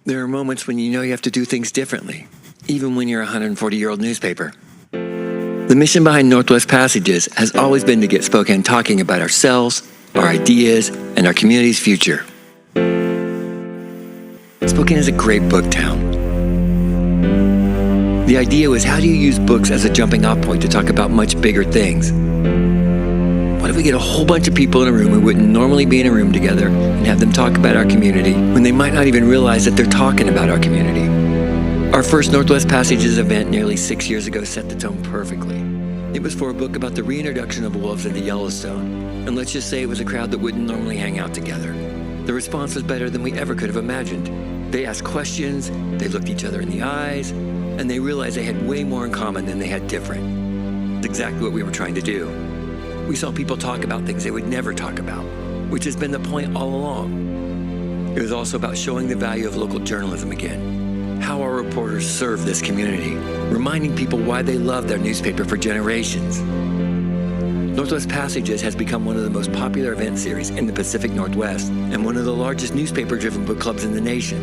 There are moments when you know you have to do things differently, even when you're a 140-year-old newspaper. The mission behind Northwest Passages has always been to get Spokane talking about ourselves, our ideas, and our community's future. Spokane is a great book town. The idea was, how do you use books as a jumping off point to talk about much bigger things? What if we get a whole bunch of people in a room who wouldn't normally be in a room together and have them talk about our community when they might not even realize that they're talking about our community? Our first Northwest Passages event nearly 6 years ago set the tone perfectly. It was for a book about the reintroduction of wolves into Yellowstone, and let's just say it was a crowd that wouldn't normally hang out together. The response was better than we ever could have imagined. They asked questions, they looked each other in the eyes, and they realized they had way more in common than they had different. It's exactly what we were trying to do. We saw people talk about things they would never talk about, which has been the point all along. It was also about showing the value of local journalism again, how our reporters serve this community, reminding people why they love their newspaper for generations. Northwest Passages has become one of the most popular event series in the Pacific Northwest and one of the largest newspaper-driven book clubs in the nation.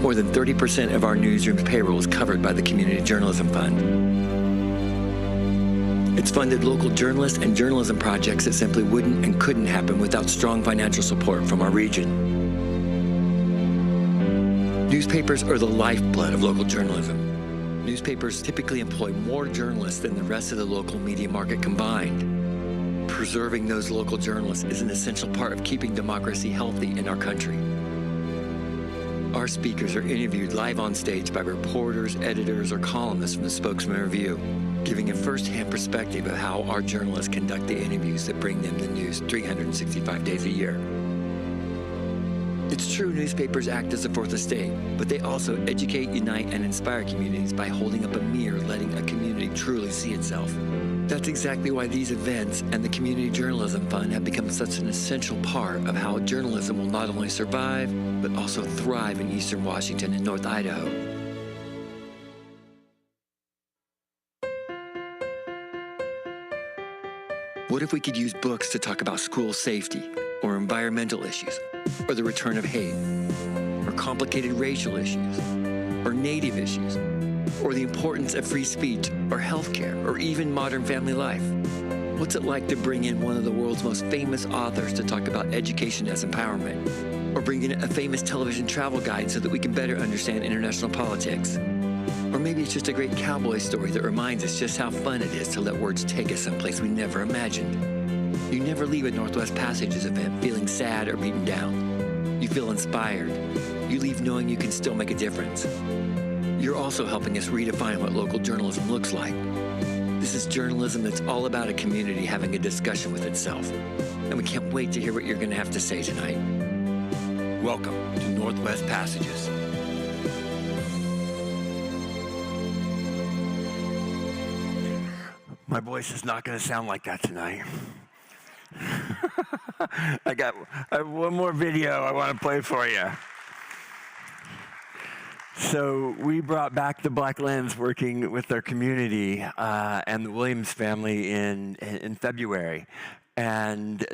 More than 30% of our newsroom's payroll is covered by the Community Journalism Fund. It's funded local journalists and journalism projects that simply wouldn't and couldn't happen without strong financial support from our region. Newspapers are the lifeblood of local journalism. Newspapers typically employ more journalists than the rest of the local media market combined. Preserving those local journalists is an essential part of keeping democracy healthy in our country. Our speakers are interviewed live on stage by reporters, editors, or columnists from the Spokesman-Review, giving a first-hand perspective of how our journalists conduct the interviews that bring them the news 365 days a year. It's true newspapers act as a fourth estate, but they also educate, unite, and inspire communities by holding up a mirror, letting a community truly see itself. That's exactly why these events and the Community Journalism Fund have become such an essential part of how journalism will not only survive, but also thrive in Eastern Washington and North Idaho. What if we could use books to talk about school safety, or environmental issues, or the return of hate, or complicated racial issues, or Native issues, or the importance of free speech, or healthcare, or even modern family life? What's it like to bring in one of the world's most famous authors to talk about education as empowerment, or bring in a famous television travel guide so that we can better understand international politics? Or maybe it's just a great cowboy story that reminds us just how fun it is to let words take us someplace we never imagined. You never leave a Northwest Passages event feeling sad or beaten down. You feel inspired. You leave knowing you can still make a difference. You're also helping us redefine what local journalism looks like. This is journalism that's all about a community having a discussion with itself. And we can't wait to hear what you're going to have to say tonight. Welcome to Northwest Passages. My voice is not going to sound like that tonight. I have one more video I want to play for you. So we brought back the Black Lens working with our community and the Williams family in February. And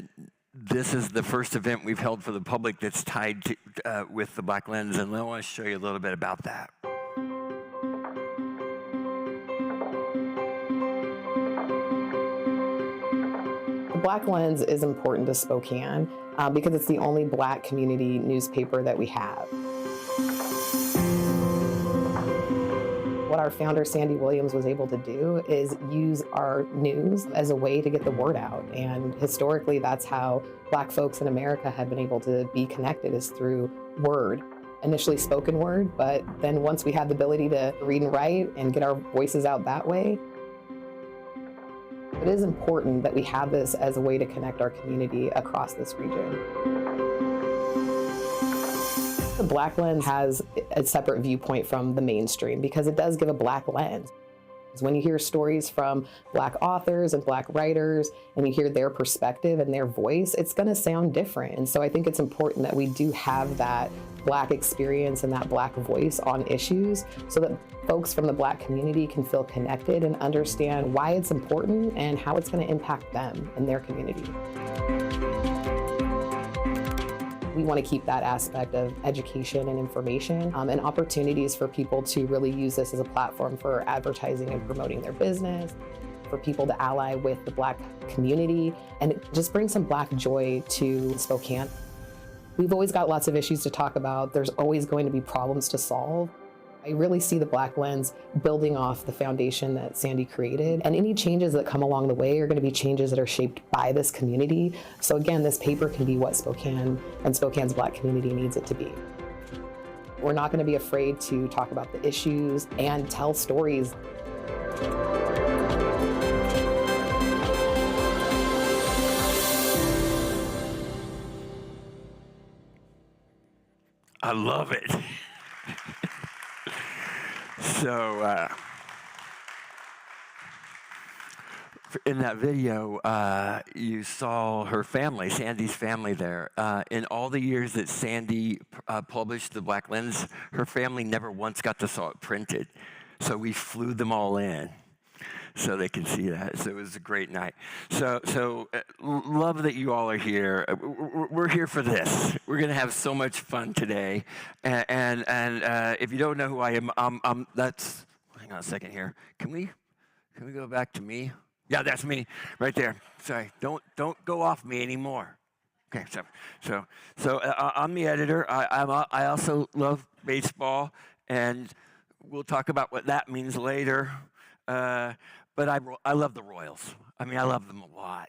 this is the first event we've held for the public that's tied to, with the Black Lens, and I want to show you a little bit about that. Black Lens is important to Spokane because it's the only Black community newspaper that we have. What our founder, Sandy Williams, was able to do is use our news as a way to get the word out. And historically, that's how Black folks in America have been able to be connected, is through word. Initially spoken word, but then once we had the ability to read and write and get our voices out that way, it is important that we have this as a way to connect our community across this region. The Black Lens has a separate viewpoint from the mainstream because it does give a Black lens. When you hear stories from Black authors and Black writers and you hear their perspective and their voice, it's going to sound different. And so I think it's important that we do have that Black experience and that Black voice on issues so that folks from the Black community can feel connected and understand why it's important and how it's going to impact them and their community. We want to keep that aspect of education and information and opportunities for people to really use this as a platform for advertising and promoting their business, for people to ally with the Black community, and just bring some Black joy to Spokane. We've always got lots of issues to talk about. There's always going to be problems to solve. I really see the Black lens building off the foundation that Sandy created, and any changes that come along the way are going to be changes that are shaped by this community. So again, this paper can be what Spokane and Spokane's Black community needs it to be. We're not going to be afraid to talk about the issues and tell stories. I love it. So, in that video, you saw her family, Sandy's family there. In all the years that Sandy published the Black Lens, her family never once got to saw it printed. So we flew them all in so they can see that. So it was a great night. So love that you all are here. We're here for this. We're going to have so much fun today. And if you don't know who I am, that's, hang on a second here. Can we go back to me? Yeah, that's me right there. Sorry, don't go off me anymore. Okay, so I'm the editor. I also love baseball, and we'll talk about what that means later. But I love the Royals. I mean, I love them a lot.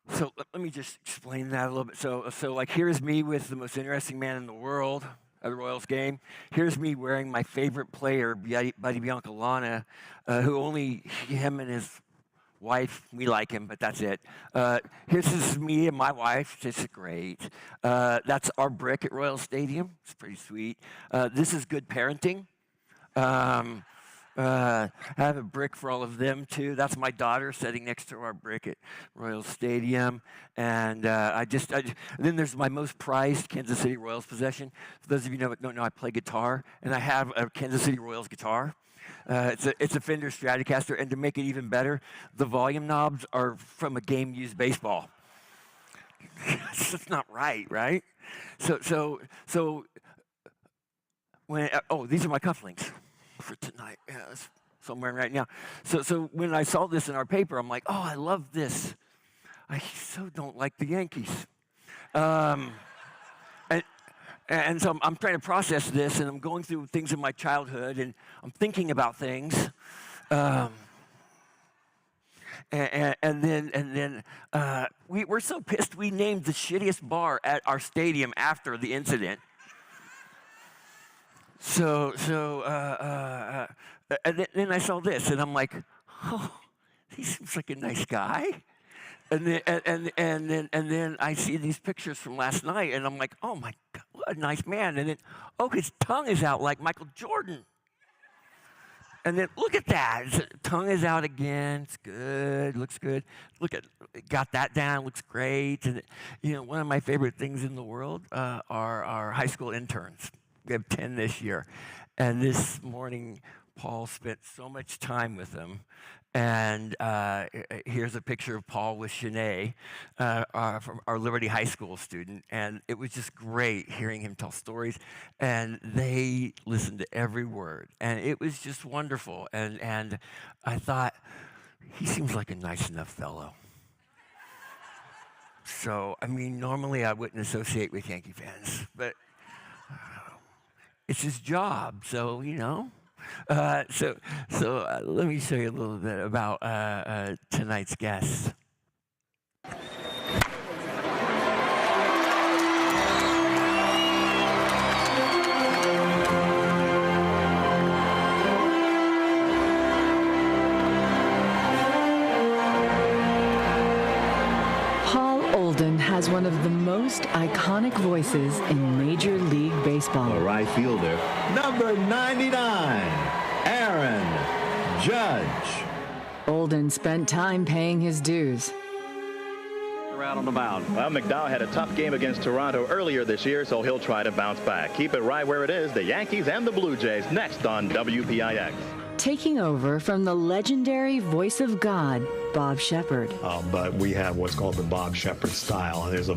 So let me just explain that a little bit. So like, here's me with the most interesting man in the world at the Royals game. Here's me wearing my favorite player, Buddy Biancalana, who only him and his wife, we like him, but that's it. This is me and my wife. It's great. That's our brick at Royal Stadium. It's pretty sweet. This is good parenting. I have a brick for all of them too. That's my daughter sitting next to our brick at Royal Stadium. And then there's my most prized Kansas City Royals possession. For those of you who don't know, I play guitar, and I have a Kansas City Royals guitar. It's a Fender Stratocaster, and to make it even better, the volume knobs are from a game-used baseball. That's not right? So when these are my cufflinks for tonight. Yeah, that's what I'm wearing right now. So when I saw this in our paper, I'm like, oh, I love this. I so don't like the Yankees. And so I'm trying to process this, and I'm going through things in my childhood, and I'm thinking about things. And then we're so pissed we named the shittiest bar at our stadium after the incident. And then I saw this, and I'm like, oh, he seems like a nice guy. And then I see these pictures from last night, and I'm like, oh my God, what a nice man. And then, his tongue is out like Michael Jordan. And then look at that, his tongue is out again. It's good, looks good. Got that down, looks great. And one of my favorite things in the world are our high school interns. We have 10 this year. And this morning, Paul spent so much time with them. And here's a picture of Paul with Shanae, from our Liberty High School student. And it was just great hearing him tell stories. And they listened to every word. And it was just wonderful. And I thought, he seems like a nice enough fellow. So, I mean, normally I wouldn't associate with Yankee fans. But it's his job, so So let me show you a little bit about tonight's guest. Olden has one of the most iconic voices in Major League Baseball. The right fielder, number 99, Aaron Judge. Olden spent time paying his dues. Around on the mound. Well, McDowell had a tough game against Toronto earlier this year, so he'll try to bounce back. Keep it right where it is. The Yankees and the Blue Jays next on WPIX. taking over from the legendary voice of God, Bob Shepard. But we have what's called the Bob Shepard style. And there's a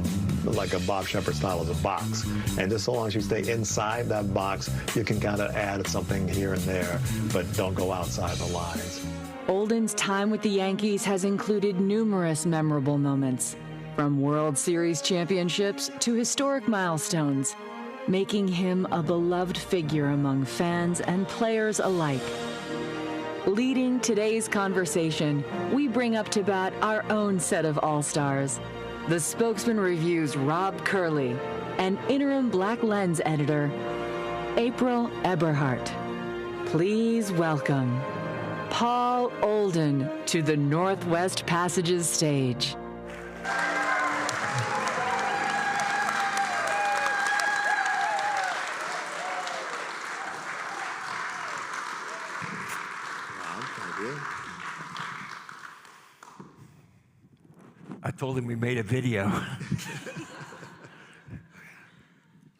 Bob Shepard style is a box. And just so long as you stay inside that box, you can kind of add something here and there, but don't go outside the lines. Olden's time with the Yankees has included numerous memorable moments, from World Series championships to historic milestones, making him a beloved figure among fans and players alike. Leading today's conversation, we bring up to bat our own set of all-stars, the Spokesman-Review's Rob Curley and interim Black Lens editor, April Everhardt. Please welcome Paul Olden to the Northwest Passages stage. I told him we made a video.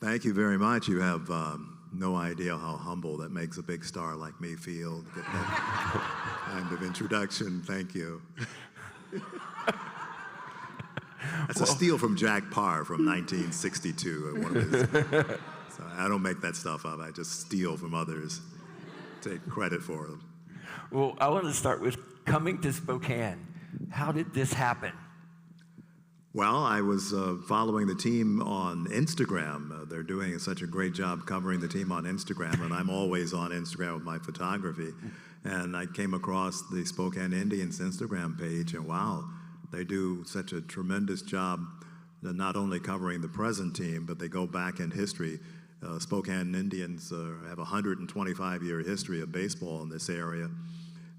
Thank you very much. You have no idea how humble that makes a big star like me feel. Get that kind of introduction. Thank you. That's a steal from Jack Parr from 1962. One of his, so I don't make that stuff up. I just steal from others, take credit for them. Well, I want to start with coming to Spokane. How did this happen? Well, I was following the team on Instagram. They're doing such a great job covering the team on Instagram, and I'm always on Instagram with my photography. And I came across the Spokane Indians Instagram page, and wow, they do such a tremendous job not only covering the present team, but they go back in history. Spokane Indians have a 125-year history of baseball in this area.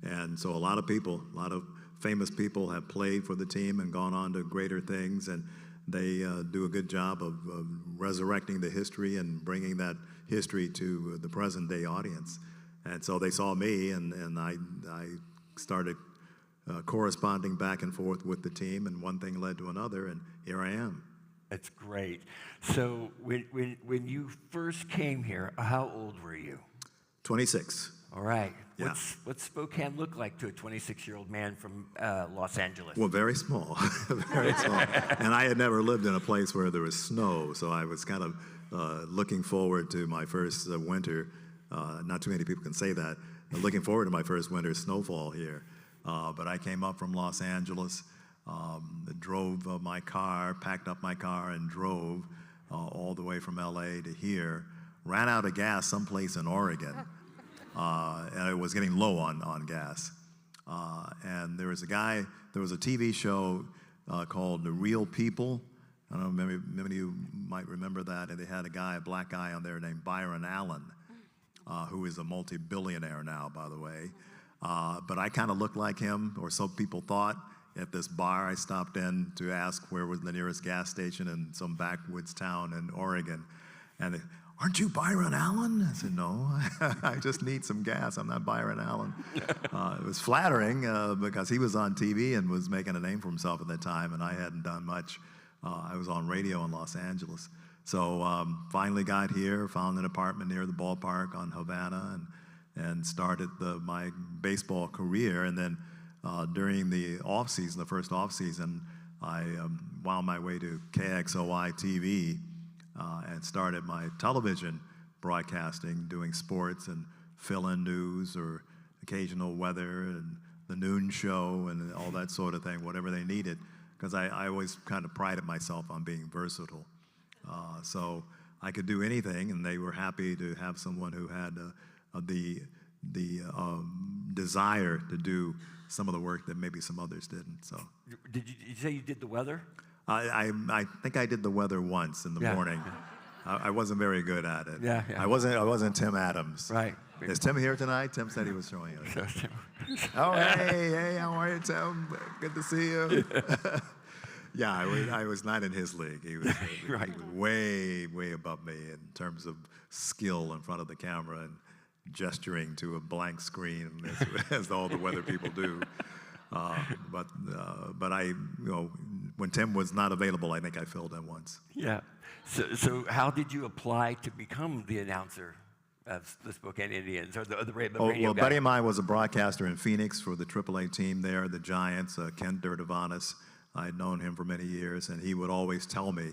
And so a lot of people, a lot of famous people have played for the team and gone on to greater things, and they do a good job of resurrecting the history and bringing that history to the present-day audience. And so they saw me, and I started corresponding back and forth with the team, and one thing led to another, and here I am. That's great. So when you first came here, how old were you? 26. All right. Yeah. What's Spokane look like to a 26-year-old man from Los Angeles? Well, very small, very small. And I had never lived in a place where there was snow, so I was kind of looking forward to my first winter. Not too many people can say that. Looking forward to my first winter snowfall here. But I came up from Los Angeles, drove my car, packed up my car, and drove all the way from LA to here. Ran out of gas someplace in Oregon. And it was getting low on gas. And there was a TV show called The Real People. I don't know, many of you might remember that. And they had a black guy on there named Byron Allen, who is a multi-billionaire now, by the way. But I kind of looked like him, or so people thought. At this bar I stopped in to ask where was the nearest gas station in some backwoods town in Oregon. And they, "Aren't you Byron Allen?" I said, "No, I just need some gas. I'm not Byron Allen." It was flattering because he was on TV and was making a name for himself at that time, and I hadn't done much. I was on radio in Los Angeles. So finally got here, found an apartment near the ballpark on Havana, and started my baseball career. And then during the off-season, the first off-season, I wound my way to KXOI TV, and started my television broadcasting, doing sports and fill-in news or occasional weather and the noon show and all that sort of thing, whatever they needed, because I always kind of prided myself on being versatile. So I could do anything, and they were happy to have someone who had the desire to do some of the work that maybe some others didn't. So, Did you say you did the weather? I think I did the weather once in the morning. I wasn't very good at it. Yeah. I wasn't Tim Adams. Right. Is Tim here tonight? Tim said he was showing us. Oh, hey, how are you, Tim? Good to see you. Yeah, I was not in his league. He was, Right. he was way, way above me in terms of skill in front of the camera and gesturing to a blank screen as all the weather people do. But I, when Tim was not available, I think I filled in once. Yeah. So how did you apply to become the announcer of the Spokane Indians, or the Oh, radio well, a guy? buddy of mine was a broadcaster in Phoenix for the AAA team there, the Giants, Kent Dirtavanis. I had known him for many years, and he would always tell me,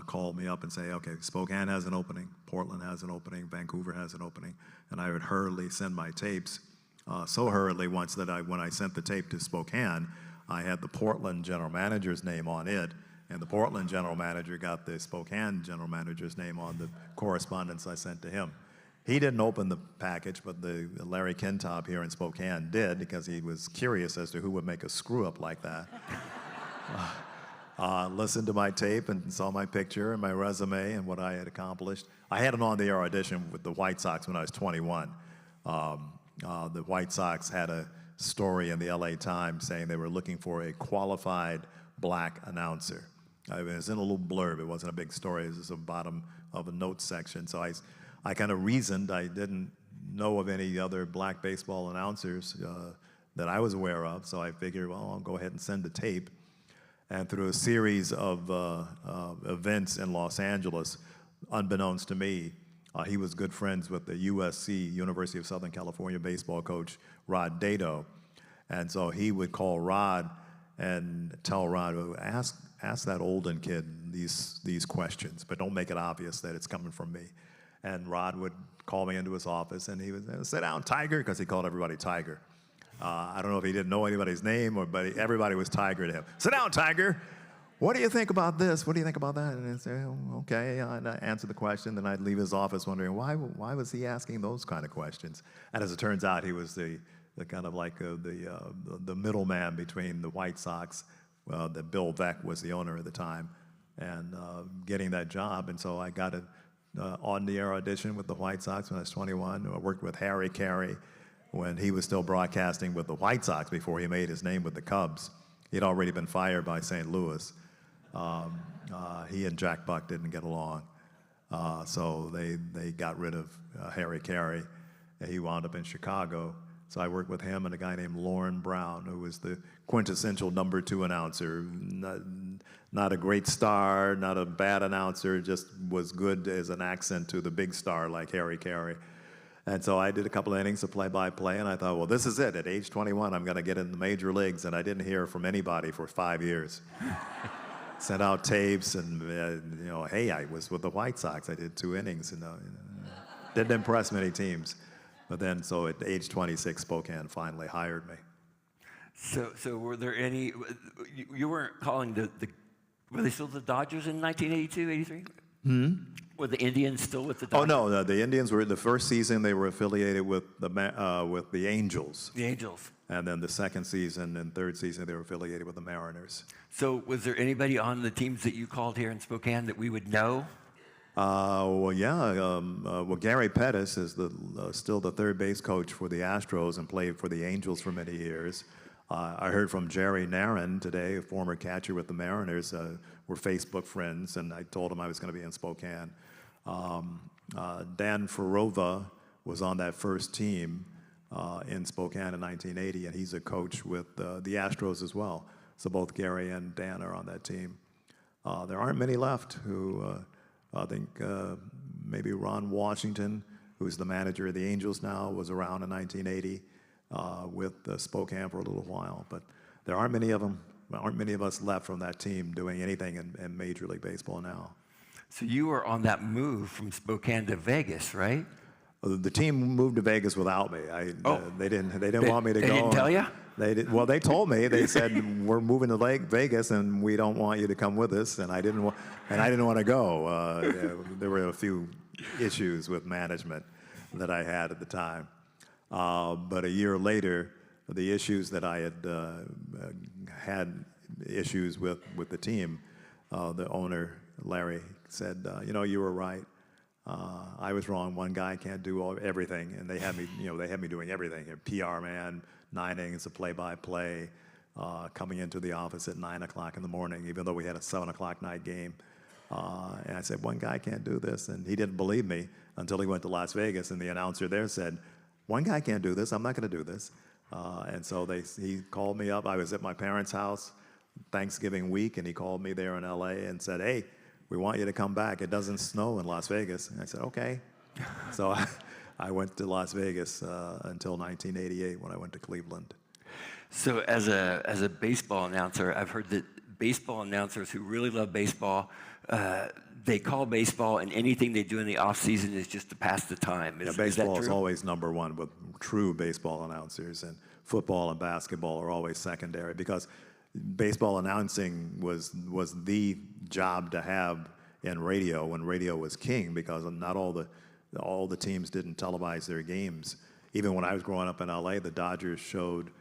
call me up and say, okay, Spokane has an opening, Portland has an opening, Vancouver has an opening. And I would hurriedly send my tapes, so hurriedly once that when I sent the tape to Spokane, I had the Portland general manager's name on it, and the Portland general manager got the Spokane general manager's name on the correspondence I sent to him. He didn't open the package, but the Larry Kintop here in Spokane did, because he was curious as to who would make a screw up like that. Listened to my tape and saw my picture and my resume and what I had accomplished. I had an on-the-air audition with the White Sox when I was 21. The White Sox had a story in the LA Times saying they were looking for a qualified black announcer. It was in a little blurb. It wasn't a big story. It was just the bottom of a notes section. So I kind of reasoned. I didn't know of any other black baseball announcers that I was aware of. So I figured, well, I'll go ahead and send the tape. And through a series of events in Los Angeles, unbeknownst to me, he was good friends with the USC, University of Southern California baseball coach, Rod Dato. And so he would call Rod and tell Rod, ask that Olden kid these questions, but don't make it obvious that it's coming from me. And Rod would call me into his office, and he would say, sit down, Tiger, because he called everybody Tiger. I don't know if he didn't know anybody's name, but everybody was Tiger to him. Sit down, Tiger. What do you think about this? What do you think about that? And I'd say, oh, okay, and I'd answer the question. Then I'd leave his office wondering, why was he asking those kind of questions? And as it turns out, he was the kind of like the middleman between the White Sox, that Bill Veeck was the owner at the time, and getting that job. And so I got an on-the-air audition with the White Sox when I was 21. I worked with Harry Carey when he was still broadcasting with the White Sox before he made his name with the Cubs. He'd already been fired by St. Louis. He and Jack Buck didn't get along. So they got rid of Harry Carey. He wound up in Chicago. So I worked with him and a guy named Lauren Brown, who was the quintessential number 2 announcer. Not a great star, not a bad announcer, just was good as an accent to the big star like Harry Carey. And so I did a couple of innings of play-by-play, and I thought, well, this is it. At age 21, I'm going to get in the major leagues, and I didn't hear from anybody for 5 years. Sent out tapes, and hey, I was with the White Sox. I did 2 innings, and didn't impress many teams. But then, so at age 26, Spokane finally hired me. So were there any? You weren't calling were they still the Dodgers in 1982, 83? Were the Indians still with the Dodgers? Oh no, the Indians were the first season they were affiliated with the Angels. The Angels. And then the second season and third season they were affiliated with the Mariners. So was there anybody on the teams that you called here in Spokane that we would know? Well, yeah. Well, Gary Pettis is still the third base coach for the Astros and played for the Angels for many years. I heard from Jerry Narron today, a former catcher with the Mariners. We're Facebook friends, and I told him I was going to be in Spokane. Dan Farova was on that first team in Spokane in 1980, and he's a coach with the Astros as well. So both Gary and Dan are on that team. There aren't many left who, I think maybe Ron Washington, who's the manager of the Angels now, was around in 1980 with Spokane for a little while. But there aren't many of them. Aren't many of us left from that team doing anything in Major League Baseball now. So you were on that move from Spokane to Vegas, right? The team moved to Vegas without me. They didn't want me to go. They didn't tell you? Well, they told me. They said we're moving to Vegas, and we don't want you to come with us. And I didn't want to go. There were a few issues with management that I had at the time. But a year later, the issues that I had issues with the team, the owner Larry said, you were right. I was wrong. One guy can't do everything, and they had me doing everything. PR man, 9 innings of play-by-play, coming into the office at 9 o'clock in the morning, even though we had a 7 o'clock night game. And I said, one guy can't do this, and he didn't believe me until he went to Las Vegas, and the announcer there said, one guy can't do this. I'm not going to do this. And so he called me up. I was at my parents' house Thanksgiving week, and he called me there in L.A. and said, hey, we want you to come back. It doesn't snow in Las Vegas. And I said, okay. So I went to Las Vegas until 1988 when I went to Cleveland. So as a baseball announcer, I've heard that baseball announcers who really love baseball, they call baseball, and anything they do in the off season is just to pass the time. Is that Baseball is true? always number one with true baseball announcers, and football and basketball are always secondary because baseball announcing was the job to have in radio when radio was king, because not all the teams didn't televise their games. Even when I was growing up in LA, the Dodgers showed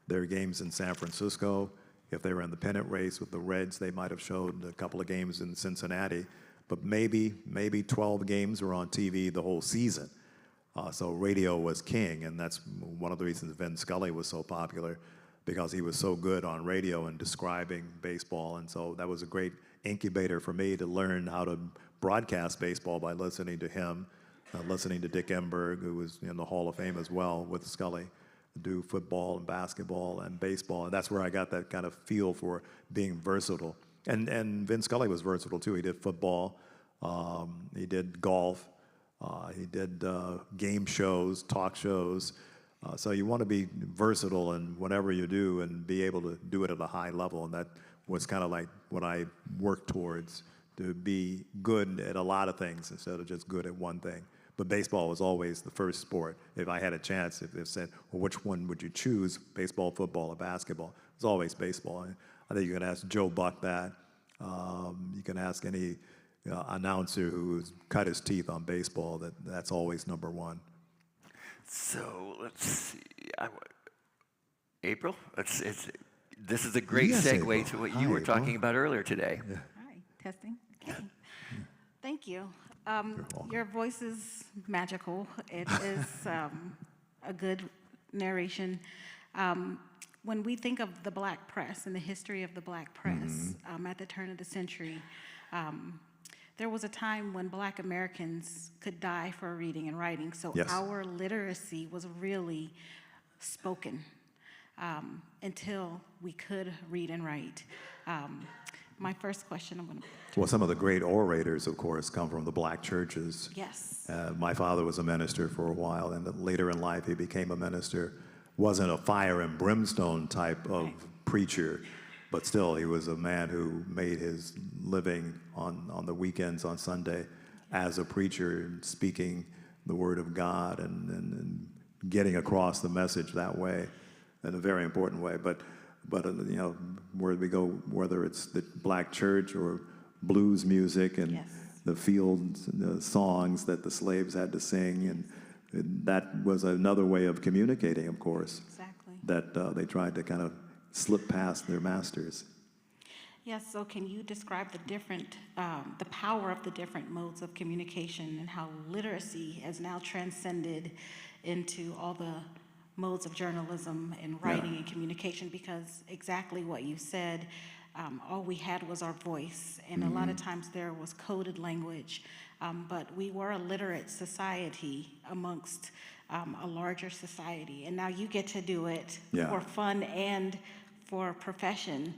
their games in San Francisco. If they were in the pennant race with the Reds, they might have showed a couple of games in Cincinnati, but maybe 12 games were on TV the whole season. So radio was king, and that's one of the reasons Vin Scully was so popular, because he was so good on radio and describing baseball. And so that was a great incubator for me to learn how to broadcast baseball by listening to him, listening to Dick Enberg, who was in the Hall of Fame as well with Scully, do football and basketball and baseball. And that's where I got that kind of feel for being versatile. And Vin Scully was versatile too. He did football, he did golf, he did game shows, talk shows. So you want to be versatile in whatever you do and be able to do it at a high level. And that was kind of like what I worked towards, to be good at a lot of things instead of just good at one thing. But baseball was always the first sport. If I had a chance, if they said, well, which one would you choose, baseball, football, or basketball? It was always baseball. And I think you can ask Joe Buck that. You can ask any announcer who's cut his teeth on baseball, that's always number one. So let's see. April, this is a great Yes, segue April. to what Hi, you were April. talking about earlier today. Hi, testing. Okay. Thank you. Your voice is magical. It is a good narration. When we think of the black press and the history of the black press at the turn of the century, there was a time when black Americans could die for reading and writing. So Yes. our literacy was really spoken until we could read and write. My first question, I'm going to... Well, some of the great orators, of course, come from the black churches. Yes. My father was a minister for a while, and later in life he became a minister. Wasn't a fire and brimstone type of preacher, but still he was a man who made his living on the weekends, on Sunday, as a preacher, speaking the word of God and getting across the message that way, in a very important way. But you know, where we go, whether it's the black church or blues music and the field songs that the slaves had to sing, and that was another way of communicating, of course. Exactly. That they tried to kind of slip past their masters. Yes, so can you describe the power of the different modes of communication and how literacy has now transcended into all the modes of journalism and writing and communication? Because exactly what you said, all we had was our voice, and a lot of times there was coded language, but we were a literate society amongst a larger society, and now you get to do it for fun and for profession.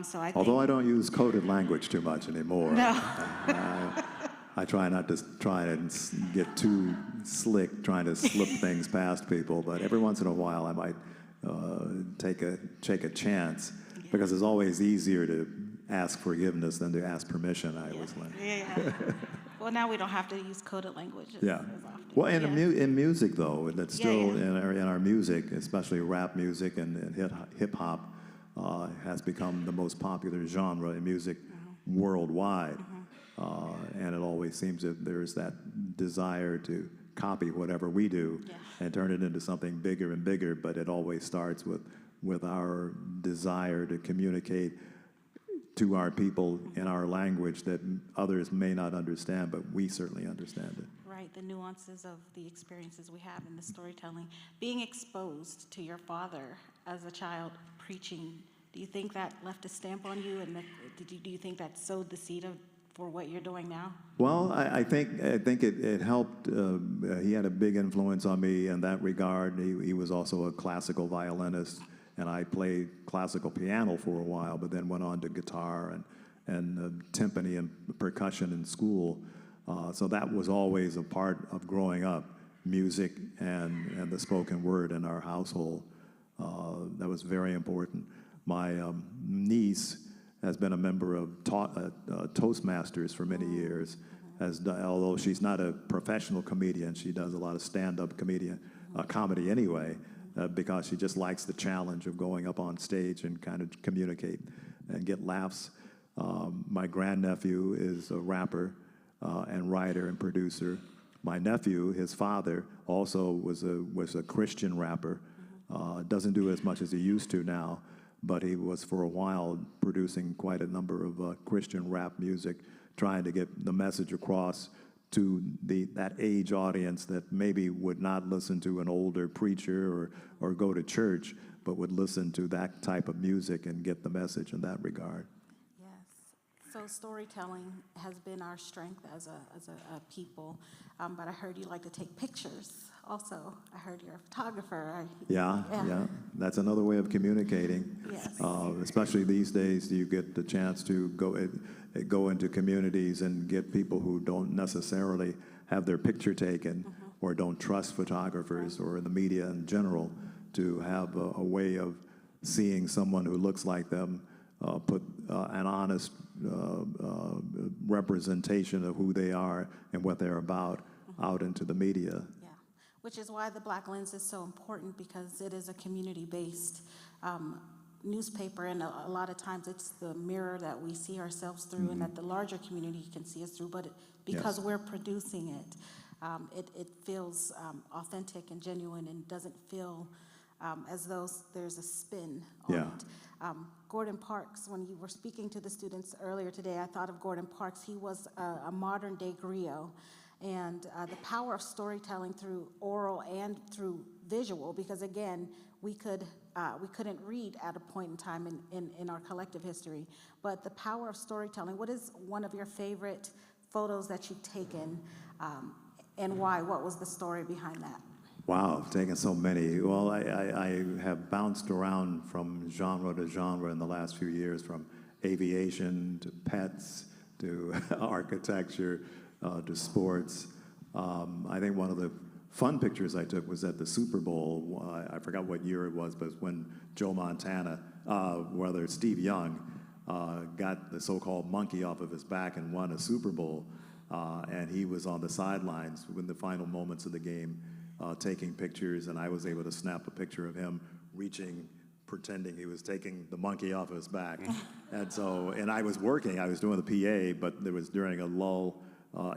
So I think, Although I don't use coded language too much anymore. No. I try not to try and get too slick trying to slip things past people, but every once in a while I might take a chance, because it's always easier to ask forgiveness than to ask permission, I always learn. Yeah. Well, now we don't have to use coded language as often. Well, in music, though, and it's still in our music, especially rap music and hip-hop, has become the most popular genre in music worldwide. And it always seems that there's that desire to copy whatever we do and turn it into something bigger and bigger, but it always starts with our desire to communicate to our people in our language that others may not understand, but we certainly understand it. Right, the nuances of the experiences we have in the storytelling. Being exposed to your father as a child preaching, do you think that left a stamp on you, and do you think that sowed the seed for what you're doing now? Well, I think it helped. He had a big influence on me in that regard. He was also a classical violinist, and I played classical piano for a while, but then went on to guitar and timpani and percussion in school. So that was always a part of growing up, music and the spoken word in our household. That was very important. My niece has been a member of Toastmasters for many years. Although she's not a professional comedian, she does a lot of stand-up comedy anyway, because she just likes the challenge of going up on stage and kind of communicate and get laughs. My grandnephew is a rapper and writer and producer. My nephew, his father, also was a Christian rapper. Doesn't do as much as he used to now, but he was for a while producing quite a number of Christian rap music, trying to get the message across to that age audience that maybe would not listen to an older preacher or go to church, but would listen to that type of music and get the message in that regard. Yes. So storytelling has been our strength as a people, but I heard you like to take pictures also. I heard you're a photographer. Yeah. That's another way of communicating. Yes. Especially these days, you get the chance to go into communities and get people who don't necessarily have their picture taken or don't trust photographers or the media in general to have a way of seeing someone who looks like them, put an honest representation of who they are and what they're about out into the media. Yeah, which is why the Black Lens is so important, because it is a community-based newspaper, and a lot of times it's the mirror that we see ourselves through and that the larger community can see us through, but because we're producing it, it feels authentic and genuine and doesn't feel as though there's a spin on it. Gordon Parks, when you were speaking to the students earlier today, I thought of Gordon Parks. He was a modern-day griot, and the power of storytelling through oral and through visual, because again, we couldn't read at a point in time in our collective history, but the power of storytelling. What is one of your favorite photos that you've taken, and why? What was the story behind that? Wow, I've taken so many. Well, I have bounced around from genre to genre in the last few years, from aviation to pets to architecture to sports. I think one of the fun pictures I took was at the Super Bowl. I forgot what year it was, but it was when Joe Montana, Steve Young, got the so-called monkey off of his back and won a Super Bowl. And he was on the sidelines in the final moments of the game, taking pictures, and I was able to snap a picture of him reaching, pretending he was taking the monkey off his back. And I was working, I was doing the PA, but there was during a lull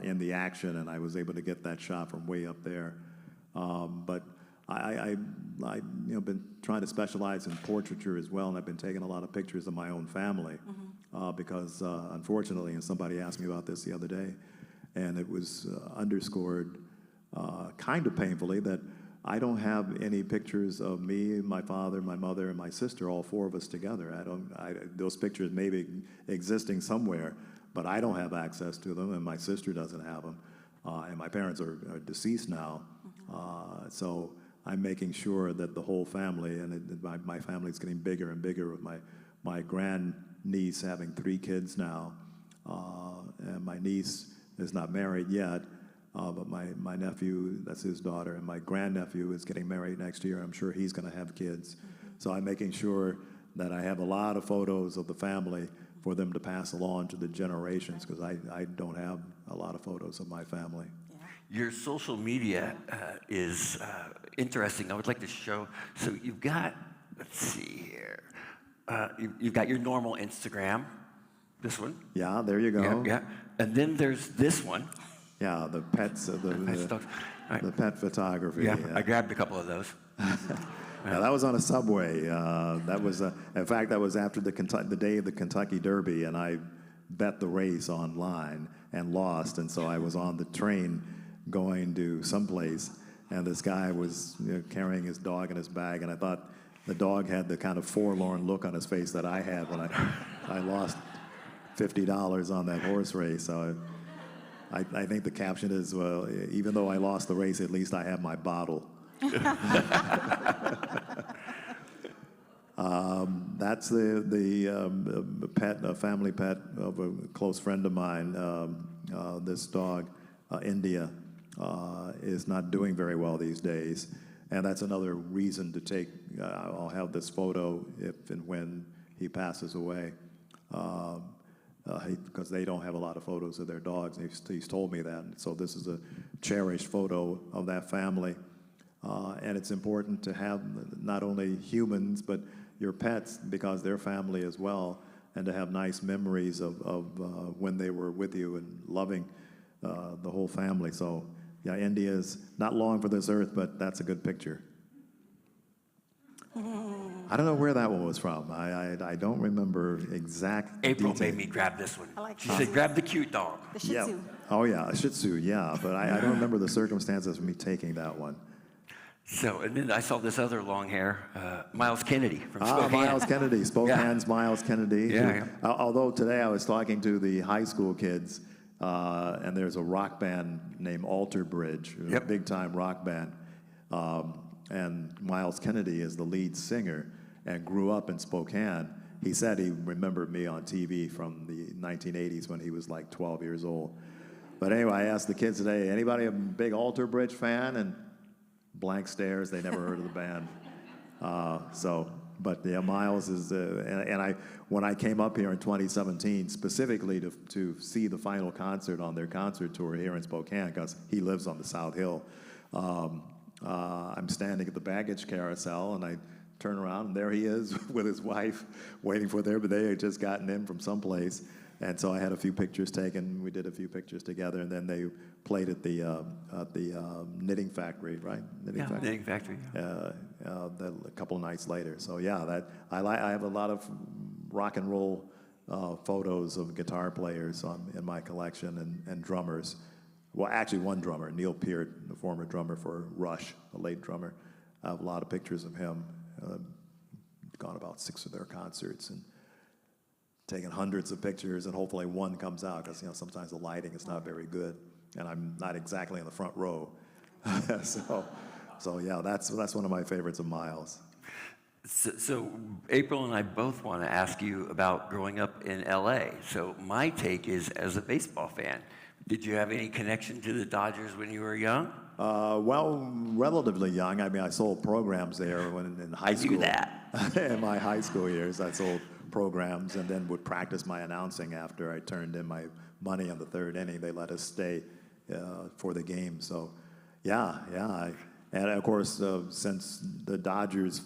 in the action, and I was able to get that shot from way up there. But I've been trying to specialize in portraiture as well, and I've been taking a lot of pictures of my own family because unfortunately, and somebody asked me about this the other day, and it was underscored kind of painfully that I don't have any pictures of me, my father, my mother, and my sister, all four of us together. Those pictures may be existing somewhere, but I don't have access to them, and my sister doesn't have them. And my parents are deceased now. So I'm making sure that the whole family, and my family's getting bigger and bigger with my grandniece having 3 kids now. And my niece is not married yet, but my nephew, that's his daughter, and my grandnephew is getting married next year. I'm sure he's going to have kids. So I'm making sure that I have a lot of photos of the family for them to pass along to the generations, because I don't have a lot of photos of my family. Your social media is interesting. I would like to show, so you've got, let's see here, you've got your normal Instagram, this one. Yeah, there you go. Yeah. And then there's this one. Yeah, the pets, the pet photography. Yeah, I grabbed a couple of those. Yeah, that was on a subway. That was, in fact, that was after the day of the Kentucky Derby, and I bet the race online and lost, and so I was on the train going to someplace, and this guy was carrying his dog in his bag, and I thought the dog had the kind of forlorn look on his face that I had when I lost $50 on that horse race. So I think the caption is, well, even though I lost the race, at least I have my bottle. That's the pet, a family pet of a close friend of mine, this dog. India is not doing very well these days. And that's another reason to take, I'll have this photo if and when he passes away, because they don't have a lot of photos of their dogs. He's told me that. So this is a cherished photo of that family. And it's important to have not only humans, but your pets, because they're family as well, and to have nice memories of when they were with you and loving the whole family. So, yeah, India is not long for this earth, but that's a good picture. I don't know where that one was from. I don't remember exact April detail. made me grab this one. I like She that. said, grab the cute dog. The Shih Tzu. Oh, yeah, a Shih Tzu, yeah. But I don't remember the circumstances of me taking that one. So, and then I saw this other long hair, Miles Kennedy from Spokane. Miles Kennedy, Spokane's Miles Kennedy. Yeah. Although today I was talking to the high school kids, and there's a rock band named Alter Bridge, a big-time rock band. And Miles Kennedy is the lead singer and grew up in Spokane. He said he remembered me on TV from the 1980s when he was like 12 years old. But anyway, I asked the kids today, anybody a big Alter Bridge fan? And blank stares, they never heard of the band. But yeah, Miles is, when I came up here in 2017, specifically to see the final concert on their concert tour here in Spokane, because he lives on the South Hill, I'm standing at the baggage carousel, and I turn around, and there he is with his wife waiting for them, but they had just gotten in from someplace. And so I had a few pictures taken. We did a few pictures together, and then they played at the knitting factory, right? Knitting factory. A couple of nights later. So yeah, I have a lot of rock and roll photos of guitar players in my collection and drummers. Well, actually, one drummer, Neil Peart, the former drummer for Rush, a late drummer. I have a lot of pictures of him. Gone about 6 of their concerts and taken hundreds of pictures, and hopefully one comes out, because sometimes the lighting is not very good, and I'm not exactly in the front row. so yeah, that's one of my favorites of Miles. So April and I both want to ask you about growing up in LA. So my take is, as a baseball fan, did you have any connection to the Dodgers when you were young? Well, relatively young. I mean, I sold programs there when in high school. I knew that. In my high school years, I sold programs and then would practice my announcing after I turned in my money in the third inning. They let us stay for the game. So, yeah. And of course, since the Dodgers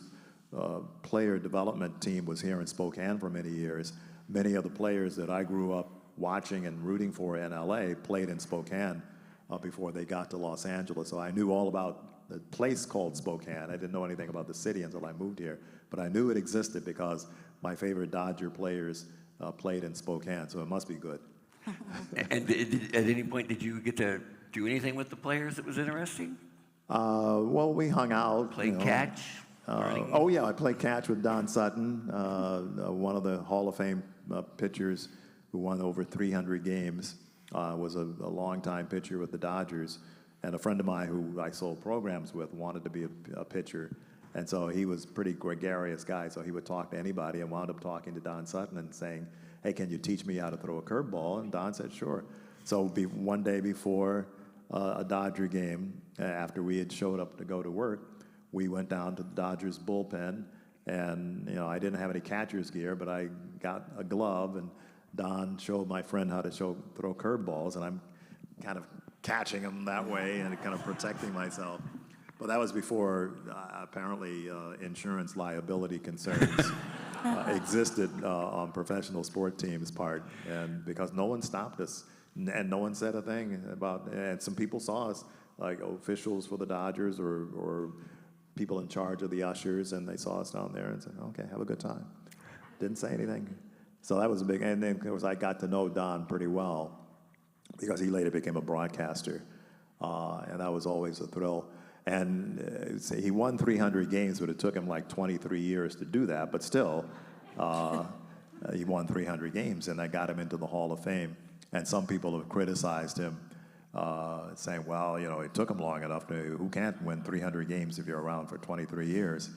player development team was here in Spokane for many years, many of the players that I grew up watching and rooting for in LA played in Spokane before they got to Los Angeles. So I knew all about the place called Spokane. I didn't know anything about the city until I moved here. But I knew it existed because my favorite Dodger players played in Spokane, so it must be good. And at any point, did you get to do anything with the players that was interesting? Well, we hung out. Played catch? Oh, yeah, I played catch with Don Sutton, one of the Hall of Fame pitchers who won over 300 games, was a longtime pitcher with the Dodgers. And a friend of mine who I sold programs with wanted to be a pitcher. And so he was a pretty gregarious guy, so he would talk to anybody, and wound up talking to Don Sutton and saying, hey, can you teach me how to throw a curveball? And Don said, sure. So one day before a Dodger game, after we had showed up to go to work, we went down to the Dodgers bullpen, and I didn't have any catcher's gear, but I got a glove, and Don showed my friend how to throw curveballs, and I'm kind of catching them that way and kind of protecting myself. But that was before, apparently, insurance liability concerns existed on professional sport teams' part, and because no one stopped us, and no one said a thing about, and some people saw us, like officials for the Dodgers or people in charge of the ushers, and they saw us down there and said, okay, have a good time. Didn't say anything. So that was a big, and then of course I got to know Don pretty well because he later became a broadcaster, and that was always a thrill. And he won 300 games, but it took him like 23 years to do that. But still, he won 300 games, and that got him into the Hall of Fame. And some people have criticized him, saying, well, it took him long enough who can't win 300 games if you're around for 23 years?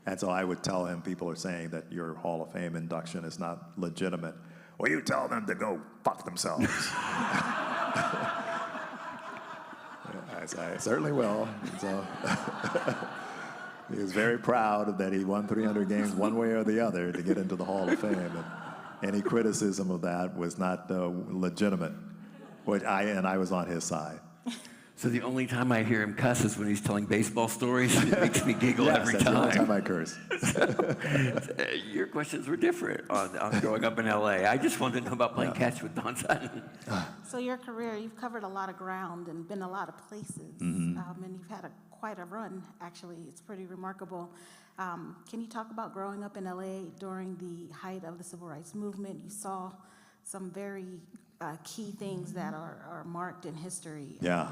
And so I would tell him, people are saying that your Hall of Fame induction is not legitimate. Well, you tell them to go fuck themselves. I certainly will. So he was very proud that he won 300 games one way or the other to get into the Hall of Fame. And any criticism of that was not legitimate, I was on his side. So the only time I hear him cuss is when he's telling baseball stories. It makes me giggle every That's time. the only time I curse. Your questions were different on growing up in LA. I just wanted to know about playing catch with Don Sutton. So your career, you've covered a lot of ground and been a lot of places, and you've had quite a run, actually. It's pretty remarkable. Can you talk about growing up in LA during the height of the Civil Rights Movement? You saw some very key things that are marked in history. Yeah.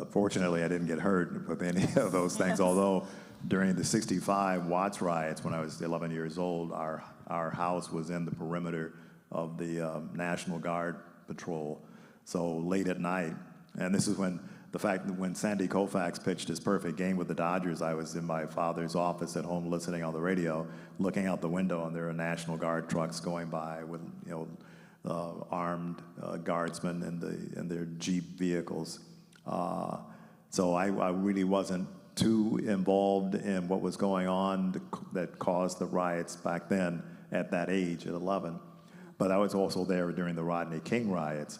Fortunately, I didn't get hurt with any of those things, although during the 65 Watts riots, when I was 11 years old, our house was in the perimeter of the National Guard patrol. So late at night, and this is when Sandy Koufax pitched his perfect game with the Dodgers, I was in my father's office at home listening on the radio, looking out the window, and there are National Guard trucks going by with, armed guardsmen in their Jeep vehicles. So I really wasn't too involved in what was going on that caused the riots back then at that age, at 11. But I was also there during the Rodney King riots,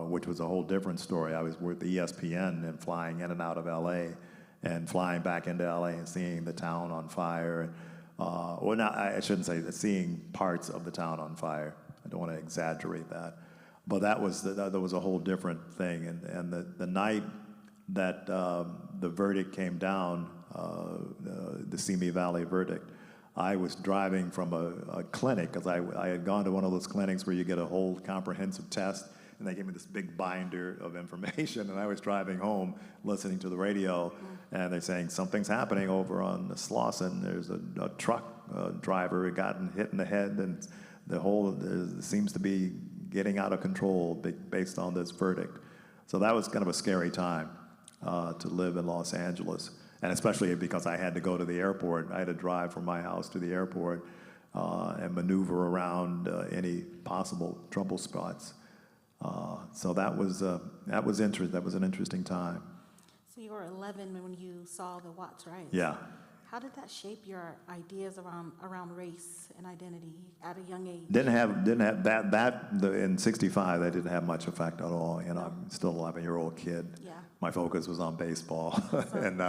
which was a whole different story. I was with ESPN and flying in and out of LA and flying back into LA and seeing the town on fire. I shouldn't say that, seeing parts of the town on fire. I don't want to exaggerate that. But that was a whole different thing. And the night that the verdict came down, the Simi Valley verdict, I was driving from a clinic, because I had gone to one of those clinics where you get a whole comprehensive test, and they gave me this big binder of information, and I was driving home listening to the radio, and they're saying something's happening over on Slauson. There's a truck driver who got hit in the head, and seems to be getting out of control based on this verdict. So that was kind of a scary time to live in Los Angeles, and especially because I had to go to the airport. I had to drive from my house to the airport and maneuver around any possible trouble spots. So that was interesting. That was an interesting time. So you were 11 when you saw the Watts riots. Yeah. How did that shape your ideas around race and identity at a young age? Didn't have that in '65. That didn't have much effect at all. I'm still an 11-year-old kid. Yeah. My focus was on baseball and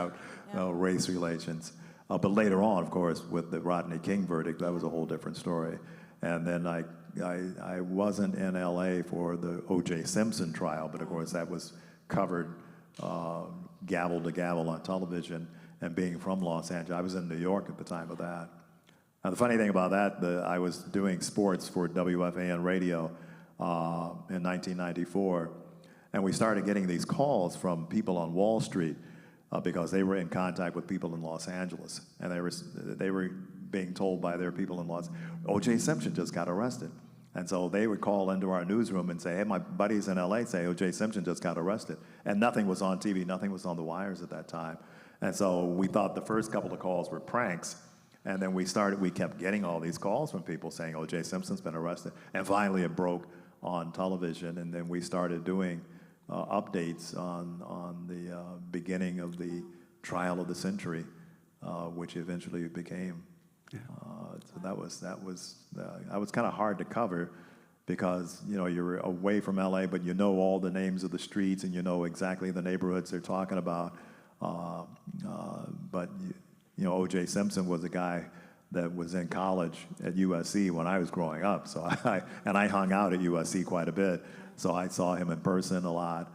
race relations. But later on, of course, with the Rodney King verdict, that was a whole different story. And then I wasn't in L.A. for the O.J. Simpson trial, but of course that was covered gavel to gavel on television. And being from Los Angeles, I was in New York at the time of that. Now, the funny thing about that, I was doing sports for WFAN radio in 1994, and we started getting these calls from people on Wall Street because they were in contact with people in Los Angeles, and they were being told by their people in O.J. Simpson just got arrested. And so they would call into our newsroom and say, hey, my buddies in L.A. say O.J. Simpson just got arrested. And nothing was on TV, nothing was on the wires at that time. And so we thought the first couple of calls were pranks, and then we kept getting all these calls from people saying O.J. Simpson's been arrested. And finally it broke on television, and then we started doing updates on the beginning of the trial of the century, which eventually became. So that was kind of hard to cover because you're away from LA, but you know all the names of the streets and you know exactly the neighborhoods they're talking about. But O.J. Simpson was a guy that was in college at USC when I was growing up. So I hung out at USC quite a bit. So I saw him in person a lot.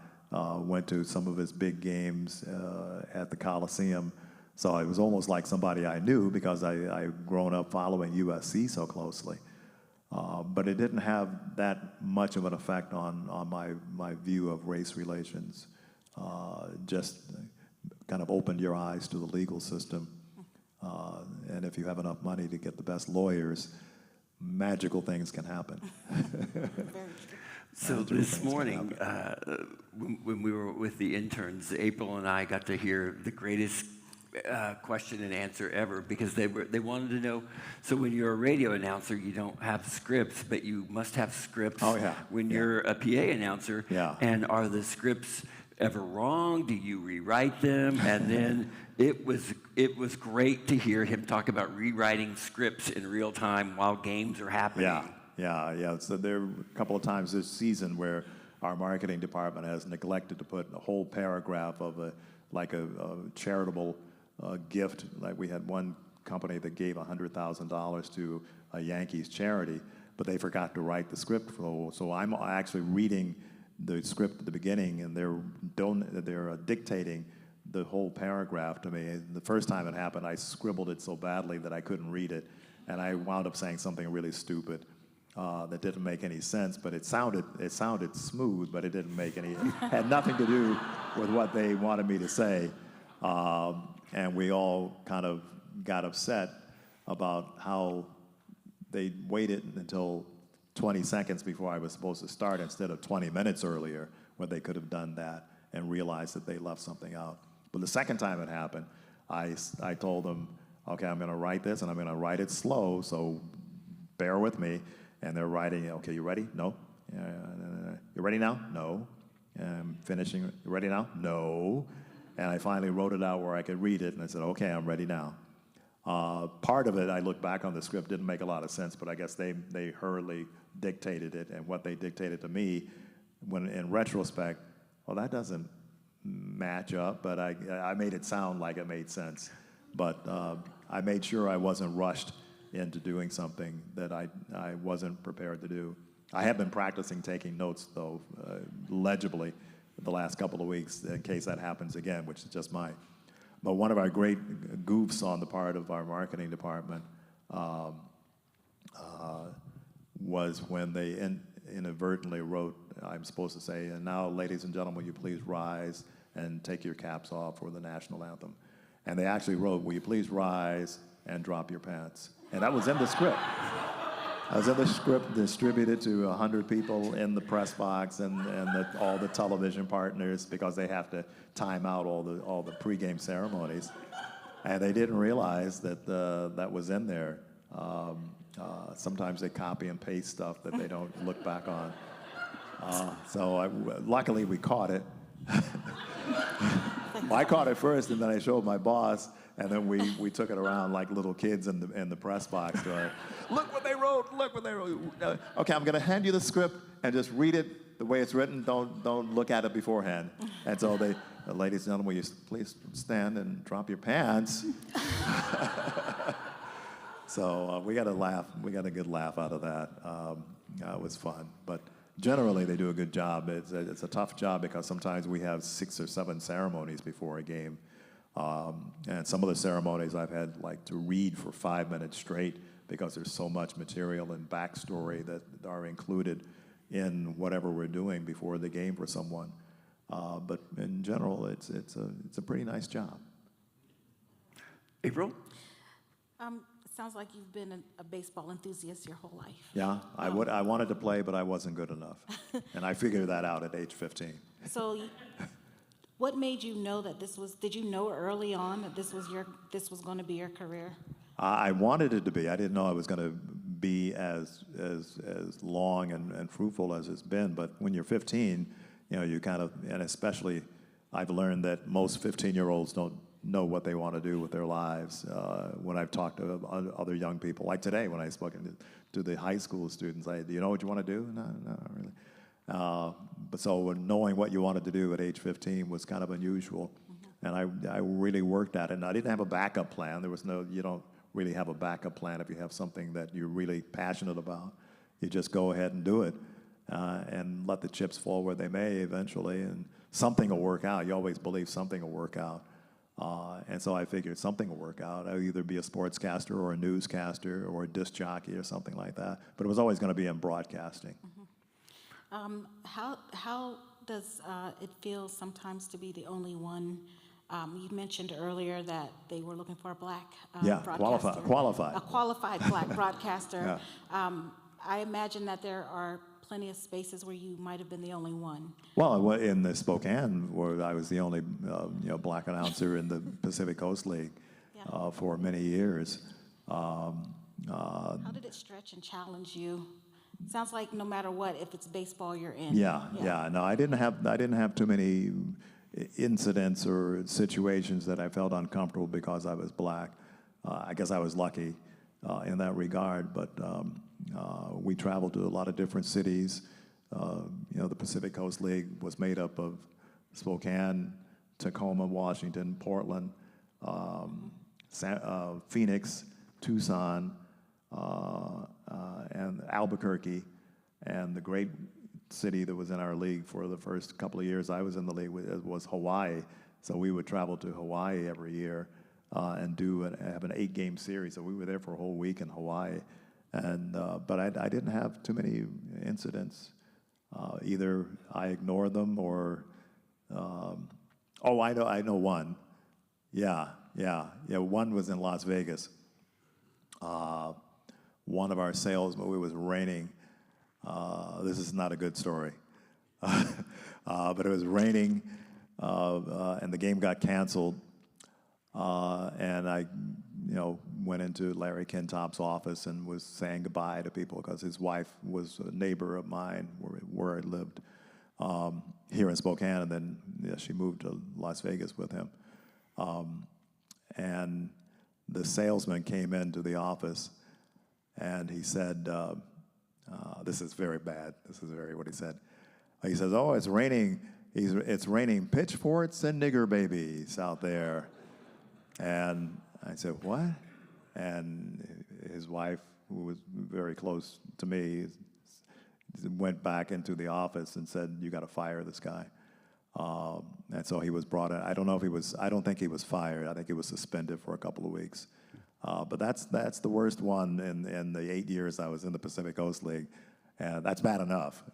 Went to some of his big games at the Coliseum. So it was almost like somebody I knew because I'd grown up following USC so closely. But it didn't have that much of an effect on my view of race relations. Just kind of opened your eyes to the legal system. And if you have enough money to get the best lawyers, magical things can happen. So this morning, when we were with the interns, April and I got to hear the greatest question and answer ever because they wanted to know, so when you're a radio announcer, you don't have scripts, but you must have scripts when you're a PA announcer. Yeah. And are the scripts ever wrong? Do you rewrite them? And then it was great to hear him talk about rewriting scripts in real time while games are happening. Yeah. So there are a couple of times this season where our marketing department has neglected to put a whole paragraph of a charitable gift. Like we had one company that gave $100,000 to a Yankees charity, but they forgot to write the script. So I'm actually reading the script at the beginning, and they're dictating the whole paragraph to me. And the first time it happened, I scribbled it so badly that I couldn't read it, and I wound up saying something really stupid that didn't make any sense. But it sounded smooth, but it didn't make any. Had nothing to do with what they wanted me to say, and we all kind of got upset about how they waited until 20 seconds before I was supposed to start instead of 20 minutes earlier, when they could have done that and realized that they left something out. But the second time it happened, I told them, okay, I'm going to write this, and I'm going to write it slow, so bear with me. And they're writing, okay, you ready? No. You ready now? No. Finishing, you ready now? No. And I finally wrote it out where I could read it, and I said, okay, I'm ready now. Part of it, I look back on the script, didn't make a lot of sense, but I guess they hurriedly dictated it, and what they dictated to me, when in retrospect, well, that doesn't match up, but I made it sound like it made sense. But I made sure I wasn't rushed into doing something that I wasn't prepared to do. I have been practicing taking notes, though, legibly the last couple of weeks in case that happens again, which is just mine. But one of our great goofs on the part of our marketing department was when they inadvertently wrote, I'm supposed to say, and now, ladies and gentlemen, will you please rise and take your caps off for the national anthem. And they actually wrote, will you please rise and drop your pants. And that was in the script. I was in the script, distributed to 100 people in the press box and all the television partners, because they have to time out all the pregame ceremonies. And they didn't realize that that was in there. Sometimes they copy and paste stuff that they don't look back on. Luckily we caught it. Well, I caught it first, and then I showed my boss, and then we took it around like little kids in the press box. Look what they wrote! Look what they wrote! Okay, I'm going to hand you the script and just read it the way it's written. Don't look at it beforehand. And so ladies and gentlemen, will you please stand and drop your pants? So we got a laugh. We got a good laugh out of that. It was fun, but generally they do a good job. It's a tough job because sometimes we have 6 or 7 ceremonies before a game. And some of the ceremonies I've had to read for 5 minutes straight because there's so much material and backstory that are included in whatever we're doing before the game for someone. But in general, it's a pretty nice job. April? It sounds like you've been a baseball enthusiast your whole life. Yeah, I wanted to play, but I wasn't good enough. And I figured that out at age 15. So what made you know that did you know early on that this was going to be your career? I wanted it to be. I didn't know I was going to be as long and fruitful as it's been. But when you're 15, you kind of, and especially I've learned that most 15-year-olds don't know what they want to do with their lives. When I've talked to other young people, like today when I spoke to the high school students, do you know what you want to do? No, not really. But so knowing what you wanted to do at age 15 was kind of unusual. Mm-hmm. And I really worked at it. And I didn't have a backup plan. You don't really have a backup plan if you have something that you're really passionate about. You just go ahead and do it and let the chips fall where they may eventually. And something will work out. You always believe something will work out. And so I figured something will work out. I'll either be a sportscaster or a newscaster or a disc jockey or something like that. But it was always going to be in broadcasting. Mm-hmm. How does it feel sometimes to be the only one? You mentioned earlier that they were looking for a black broadcaster. Qualified. A qualified black broadcaster. Yeah. I imagine that there are plenty of spaces where you might have been the only one. Well, in the Spokane, where I was the only black announcer in the Pacific Coast League for many years. How did it stretch and challenge you Sounds like no matter what, if it's baseball, you're in. Yeah. No, I didn't have too many incidents or situations that I felt uncomfortable because I was black. I guess I was lucky in that regard, but we traveled to a lot of different cities. The Pacific Coast League was made up of Spokane, Tacoma, Washington, Portland, Phoenix, Tucson, and Albuquerque, and the great city that was in our league for the first couple of years I was in the league was Hawaii. So we would travel to Hawaii every year and have an 8-game series. So we were there for a whole week in Hawaii, and but I didn't have too many incidents. Either I ignored them or I know one. Yeah. One was in Las Vegas. One of our salesmen, it was raining. This is not a good story. But it was raining, and the game got canceled. And I, went into Larry Kintop's office and was saying goodbye to people because his wife was a neighbor of mine where I lived here in Spokane, and then she moved to Las Vegas with him. And the salesman came into the office, and he said, this is very bad. What he said. He says, "Oh, it's raining. It's raining pitchforks and nigger babies out there." And I said, "What?" And his wife, who was very close to me, went back into the office and said, "You got to fire this guy." And so he was brought in. I don't think he was fired. I think he was suspended for a couple of weeks. But that's the worst one in the 8 years I was in the Pacific Coast League. And that's bad enough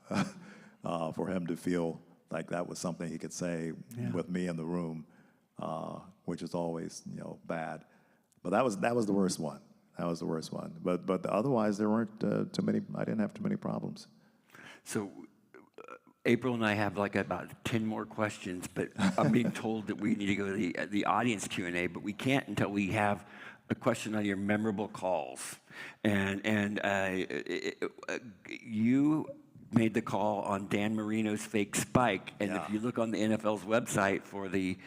for him to feel like that was something he could say with me in the room, which is always bad. But that was the worst one. But otherwise there weren't too many. I didn't have too many problems. So April and I have like about 10 more questions, but I'm being told that we need to go to the audience Q&A, but we can't until we have a question on your memorable calls. And you made the call on Dan Marino's fake spike, and if you look on the NFL's website for the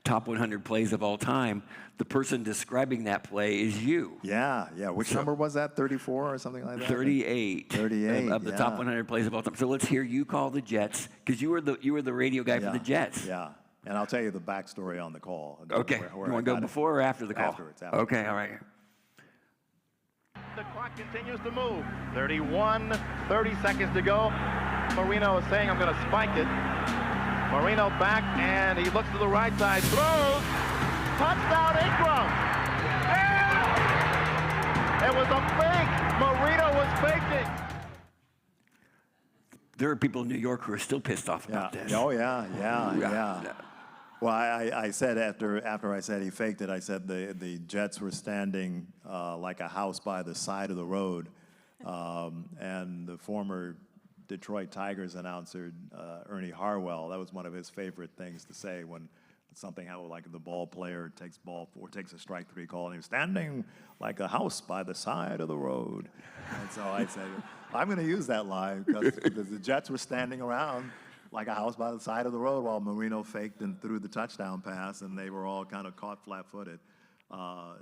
top 100 plays of all time, the person describing that play is you. Yeah. Which number was that? 34 or something like that? 38. 38 of the top 100 plays of all time. So let's hear you call the Jets, because you were the radio guy for the Jets. Yeah. And I'll tell you the backstory on the call. Okay. You want to go before or after the call? Afterwards. Okay. All right. The clock continues to move. 31, 30 seconds to go. Marino is saying, "I'm going to spike it." Marino back, and he looks to the right side, throws, touchdown Ingram. It was a fake. Marino was faking. There are people in New York who are still pissed off about this. Oh, yeah. Well, I said after I said he faked it, I said the Jets were standing like a house by the side of the road, and the former Detroit Tigers announcer, Ernie Harwell, that was one of his favorite things to say when something happened, like the ball player takes a strike 3 call, and he was standing like a house by the side of the road. And so I said, I'm going to use that line because the Jets were standing around like a house by the side of the road while Marino faked and threw the touchdown pass, and they were all kind of caught flat-footed.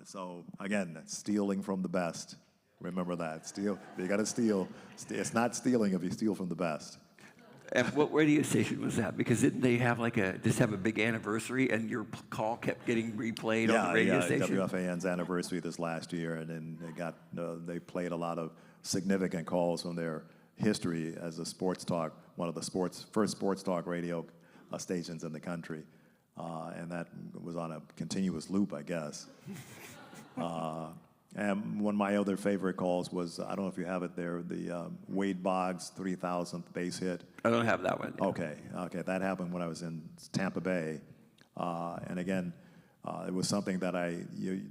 So again, stealing from the best. Remember that. Steal. You got to steal. It's not stealing if you steal from the best. And what radio station was that? Because didn't they have have a big anniversary, and your call kept getting replayed on the radio station? WFAN's anniversary this last year, and then they played a lot of significant calls from their history as a sports talk, one of the first sports talk radio stations in the country, and that was on a continuous loop, I guess. And one of my other favorite calls was, I don't know if you have it there, the Wade Boggs 3,000th base hit. I don't have that one. Okay, that happened when I was in Tampa Bay, and again, it was something that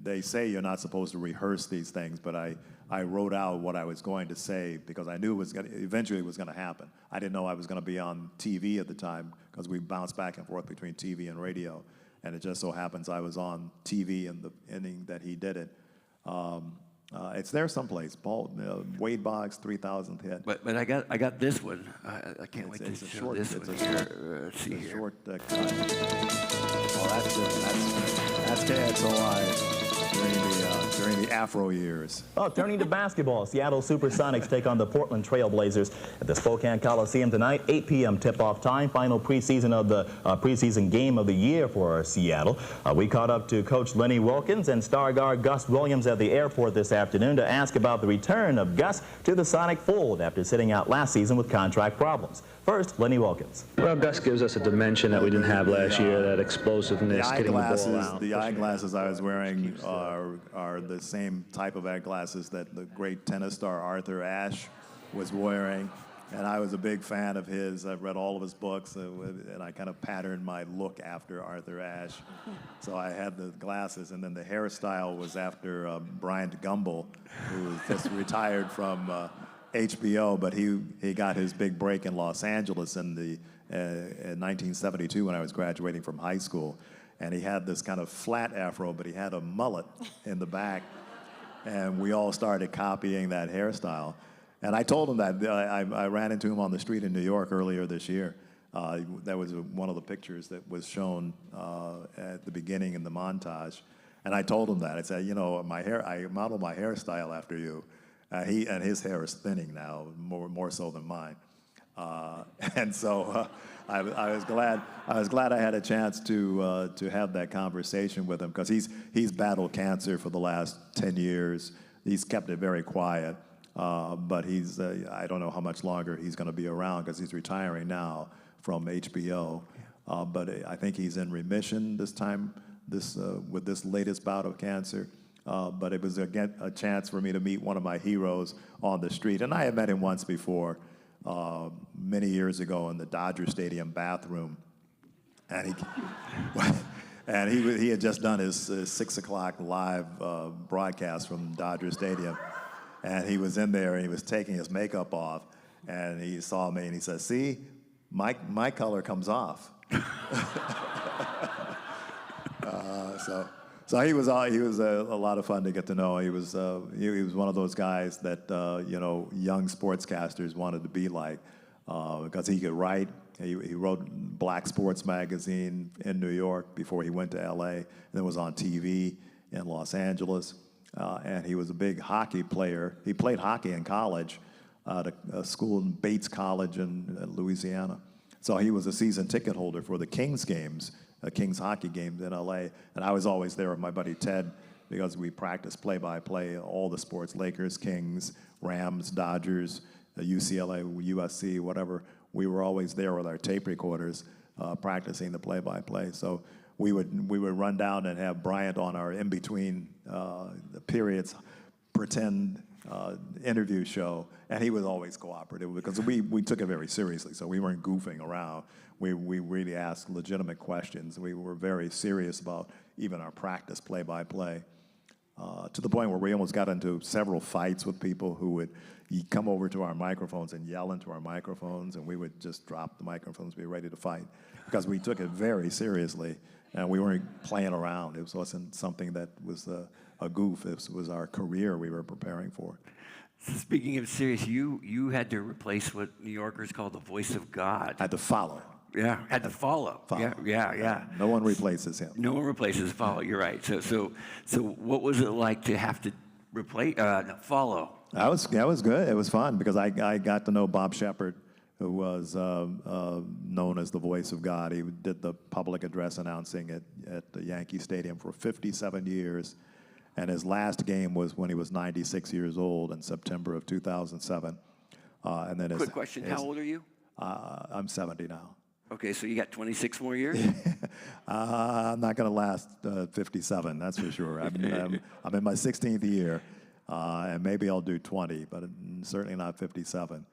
they say you're not supposed to rehearse these things, but I wrote out what I was going to say because I knew eventually it was going to happen. I didn't know I was going to be on TV at the time because we bounced back and forth between TV and radio, and it just so happens I was on TV in the inning that he did it. It's there someplace. Wade Boggs, 3,000th hit. But I got this one. I can't wait to It's a show short. this It's one a here. short. Let's see here. Short cut. Oh, that's different. That's KXOI during the Afro years. Well, turning to basketball, Seattle Supersonics take on the Portland Trailblazers at the Spokane Coliseum tonight, 8 p.m. tip-off time. Final preseason game of the year for Seattle. We caught up to Coach Lenny Wilkins and star guard Gus Williams at the airport this afternoon to ask about the return of Gus to the Sonic fold after sitting out last season with contract problems. First, Lenny Wilkins. Well, Gus gives us a dimension that we didn't have last year, that explosiveness, getting the ball out. The eyeglasses I was wearing are the same type of eyeglasses that the great tennis star Arthur Ashe was wearing. And I was a big fan of his. I've read all of his books, and I kind of patterned my look after Arthur Ashe. So I had the glasses, and then the hairstyle was after Bryant Gumbel, who just retired from HBO, but he got his big break in Los Angeles in 1972 when I was graduating from high school. And he had this kind of flat afro, but he had a mullet in the back. And we all started copying that hairstyle. And I told him that. I ran into him on the street in New York earlier this year. That was one of the pictures that was shown at the beginning in the montage. And I told him that. I said, I modeled my hairstyle after you. And his hair is thinning now, more so than mine. And so I was glad I had a chance to have that conversation with him, because he's battled cancer for the last 10 years. He's kept it very quiet, but I don't know how much longer he's going to be around, because he's retiring now from HBO. But I think he's in remission this time, with this latest bout of cancer. But it was, again, a chance for me to meet one of my heroes on the street. And I had met him once before, many years ago in the Dodger Stadium bathroom. And he had just done his 6 o'clock live broadcast from Dodger Stadium. And he was in there, and he was taking his makeup off. And he saw me, and he said, "See, my color comes off." So he was a lot of fun to get to know. He was one of those guys that young sportscasters wanted to be like, because he could write. He wrote Black Sports Magazine in New York before he went to L.A. and then was on TV in Los Angeles. And he was a big hockey player. He played hockey in college at a school in Bates College in Louisiana. So he was a season ticket holder for the Kings games. Kings hockey games in LA, and I was always there with my buddy Ted, because we practiced play-by-play, all the sports, Lakers, Kings, Rams, Dodgers, UCLA, USC, whatever. We were always there with our tape recorders practicing the play-by-play. So we would run down and have Bryant on our in-between periods pretend interview show, and he was always cooperative, because we took it very seriously, so we weren't goofing around. We really asked legitimate questions. We were very serious about even our practice play-by-play, to the point where we almost got into several fights with people who would come over to our microphones and yell into our microphones, and we would just drop the microphones, be ready to fight, because we took it very seriously, and we weren't playing around. It wasn't something that was a goof. It was our career we were preparing for. Speaking of serious, you had to replace what New Yorkers call the voice of God. Had to follow. Yeah, had to follow. Yeah. No one replaces him. No one replaces follow. You're right. So what was it like to have to replace follow? That was good. It was fun, because I got to know Bob Shepard, who was known as the voice of God. He did the public address announcing at the Yankee Stadium for 57 years. And his last game was when he was 96 years old in September of 2007. And then Quick question, how old are you? I'm 70 now. Okay, so you got 26 more years? I'm not going to last 57, that's for sure. I'm in my 16th year, and maybe I'll do 20, but certainly not 57.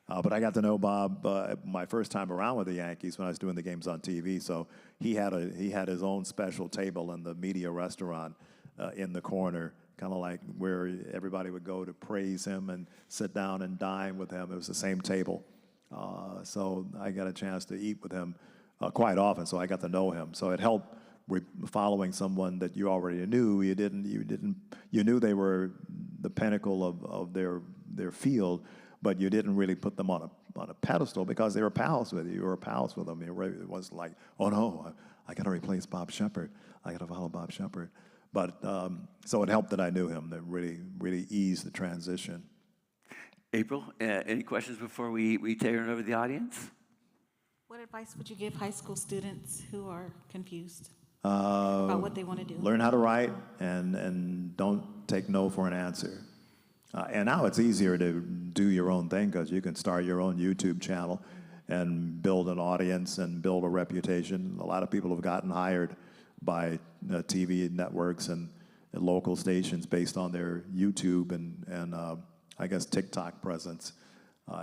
But I got to know Bob my first time around with the Yankees when I was doing the games on TV. So he had his own special table in the media restaurant in the corner, kind of like where everybody would go to praise him and sit down and dine with him. It was the same table. So I got a chance to eat with him quite often, so I got to know him. So it helped following someone that you already knew. You knew they were the pinnacle of their field, but you didn't really put them on a pedestal because they were pals with you. You were pals with them. It wasn't like, oh no, I got to replace Bob Shepard. I got to follow Bob Shepard. But so it helped that I knew him. That really eased the transition. April, any questions before we turn it over to the audience? What advice would you give high school students who are confused about what they want to do? Learn how to write and don't take no for an answer. And now it's easier to do your own thing because you can start your own YouTube channel and build an audience and build a reputation. A lot of people have gotten hired by TV networks and local stations based on their YouTube and I guess TikTok presence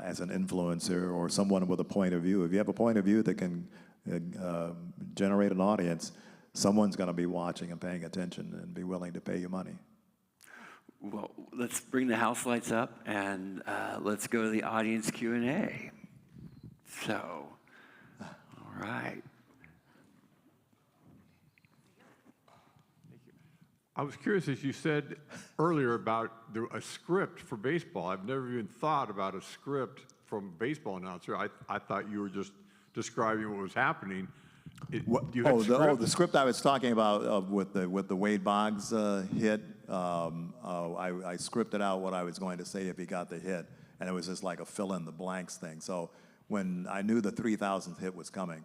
as an influencer or someone with a point of view. If you have a point of view that can generate an audience, someone's going to be watching and paying attention and be willing to pay you money. Well, let's bring the house lights up and let's go to the audience Q&A. So, all right. I was curious, as you said earlier about a script for baseball. I've never even thought about a script from a baseball announcer. I thought you were just describing what was happening. The script I was talking about with the Wade Boggs hit. I scripted out what I was going to say if he got the hit, and it was just like a fill in the blanks thing. So when I knew the 3,000th hit was coming,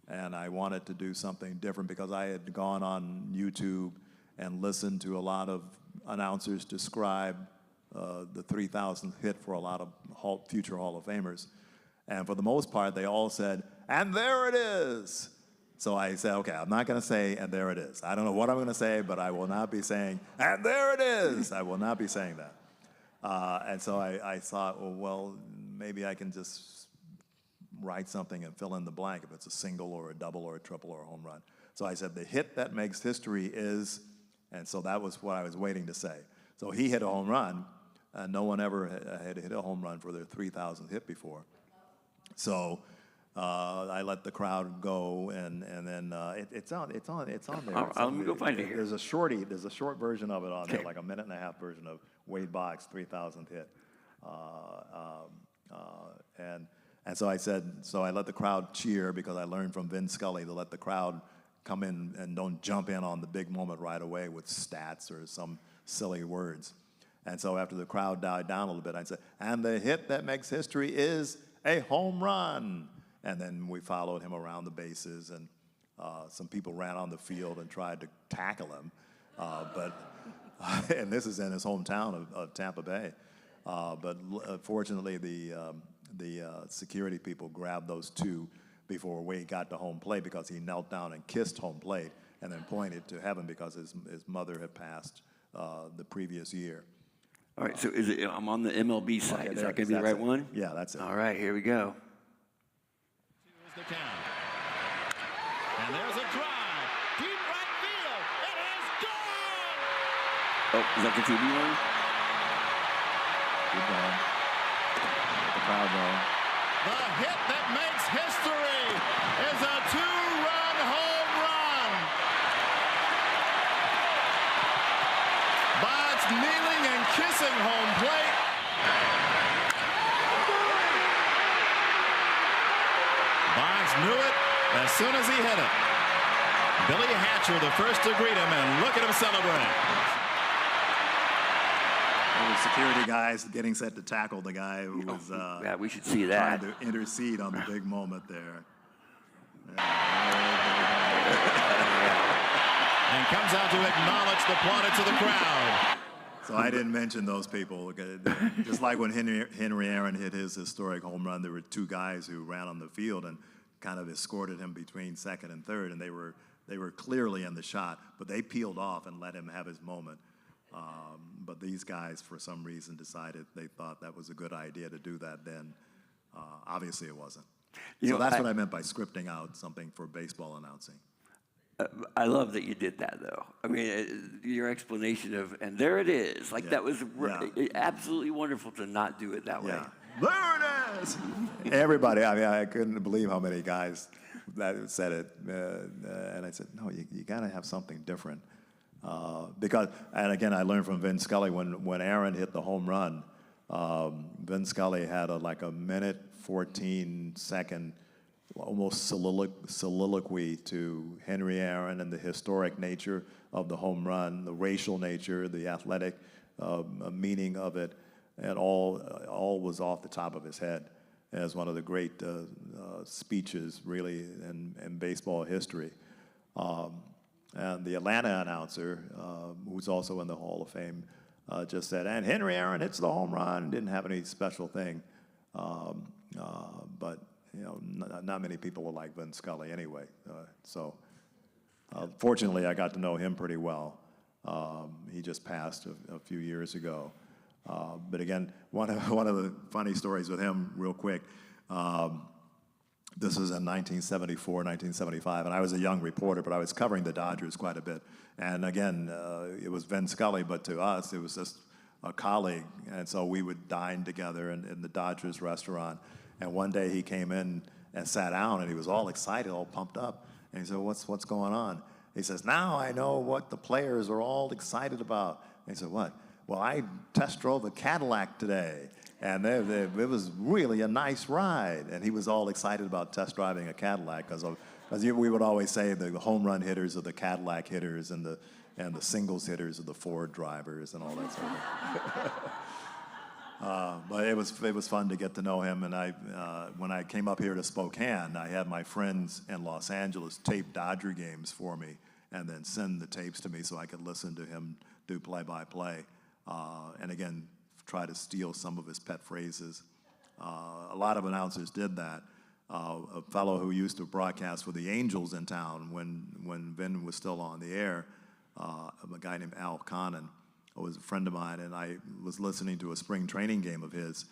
and I wanted to do something different because I had gone on YouTube and listened to a lot of announcers describe the 3,000th hit for a lot of future Hall of Famers. And for the most part, they all said, and there it is. So I said, okay, I'm not going to say, and there it is. I don't know what I'm going to say, but I will not be saying, and there it is. I will not be saying that. And so I thought, well, maybe I can just write something and fill in the blank if it's a single or a double or a triple or a home run. So I said, the hit that makes history is, and so that was what I was waiting to say. So he hit a home run, and no one ever had hit a home run for their 3,000th hit before. So I let the crowd go, and then it's on there. Let me go find it here. There's a short version of it on there, like a minute-and-a-half version of Wade Boggs' 3,000th hit. And so I said, so I let the crowd cheer because I learned from Vin Scully to let the crowd come in and don't jump in on the big moment right away with stats or some silly words. And so after the crowd died down a little bit, I said, and the hit that makes history is a home run. And then we followed him around the bases, and some people ran on the field and tried to tackle him. And this is in his hometown of Tampa Bay. But fortunately, the security people grabbed those two before Wade got to home plate because he knelt down and kissed home plate and then pointed to heaven because his mother had passed the previous year. All right, so I'm on the MLB side. Is that going to be the right one? Yeah, that's it. All right, here we go. Here's the count. And there's a drive. Deep right field. It is gone! Oh, is that the TV one? Keep going. Let the crowd going. The hit that makes history is a two-run home run. Boggs kneeling and kissing home plate. Boggs knew it as soon as he hit it. Billy Hatcher the first to greet him, and look at him celebrate. The security guys getting set to tackle the guy who was yeah, we should see that. trying to intercede on the big moment there. And comes out to acknowledge the plaudits of the crowd. So I didn't mention those people. Just like when Henry Aaron hit his historic home run, there were two guys who ran on the field and kind of escorted him between second and third, and they were clearly in the shot, but they peeled off and let him have his moment. But these guys, for some reason, decided they thought that was a good idea to do that then. Obviously, it wasn't. So that's what I meant by scripting out something for baseball announcing. I love that you did that, though. I mean, your explanation of, and there it is. Like, that was absolutely wonderful to not do it that way. There it is! Everybody, I mean, I couldn't believe how many guys that said it, and I said, no, you got to have something different. Because, and again, I learned from Vin Scully when Aaron hit the home run, Vin Scully had like a minute 14-second almost soliloquy to Henry Aaron and the historic nature of the home run, the racial nature, the athletic meaning of it, and all was off the top of his head as one of the great speeches, really, in baseball history. And the Atlanta announcer, who's also in the Hall of Fame, just said, and Henry Aaron hits the home run, didn't have any special thing. But, not many people were like Vin Scully anyway. Fortunately, I got to know him pretty well. He just passed a few years ago. But again, one of the funny stories with him, real quick, this was in 1974, 1975, and I was a young reporter, but I was covering the Dodgers quite a bit. And again, it was Vin Scully, but to us, it was just a colleague. And so we would dine together in the Dodgers restaurant. And one day he came in and sat down, and he was all excited, all pumped up. And he said, what's going on? He says, now I know what the players are all excited about. And he said, what? Well, I test drove a Cadillac today, and it was really a nice ride. And he was all excited about test driving a Cadillac because we would always say the home run hitters are the Cadillac hitters, and the singles hitters are the Ford drivers, and all that sort of thing. But it was fun to get to know him. And when I came up here to Spokane, I had my friends in Los Angeles tape Dodger games for me, and then send the tapes to me so I could listen to him do play-by-play. And again, try to steal some of his pet phrases. A lot of announcers did that. A fellow who used to broadcast for the Angels in town when Vin was still on the air, a guy named Al Connon, was a friend of mine, and I was listening to a spring training game of his,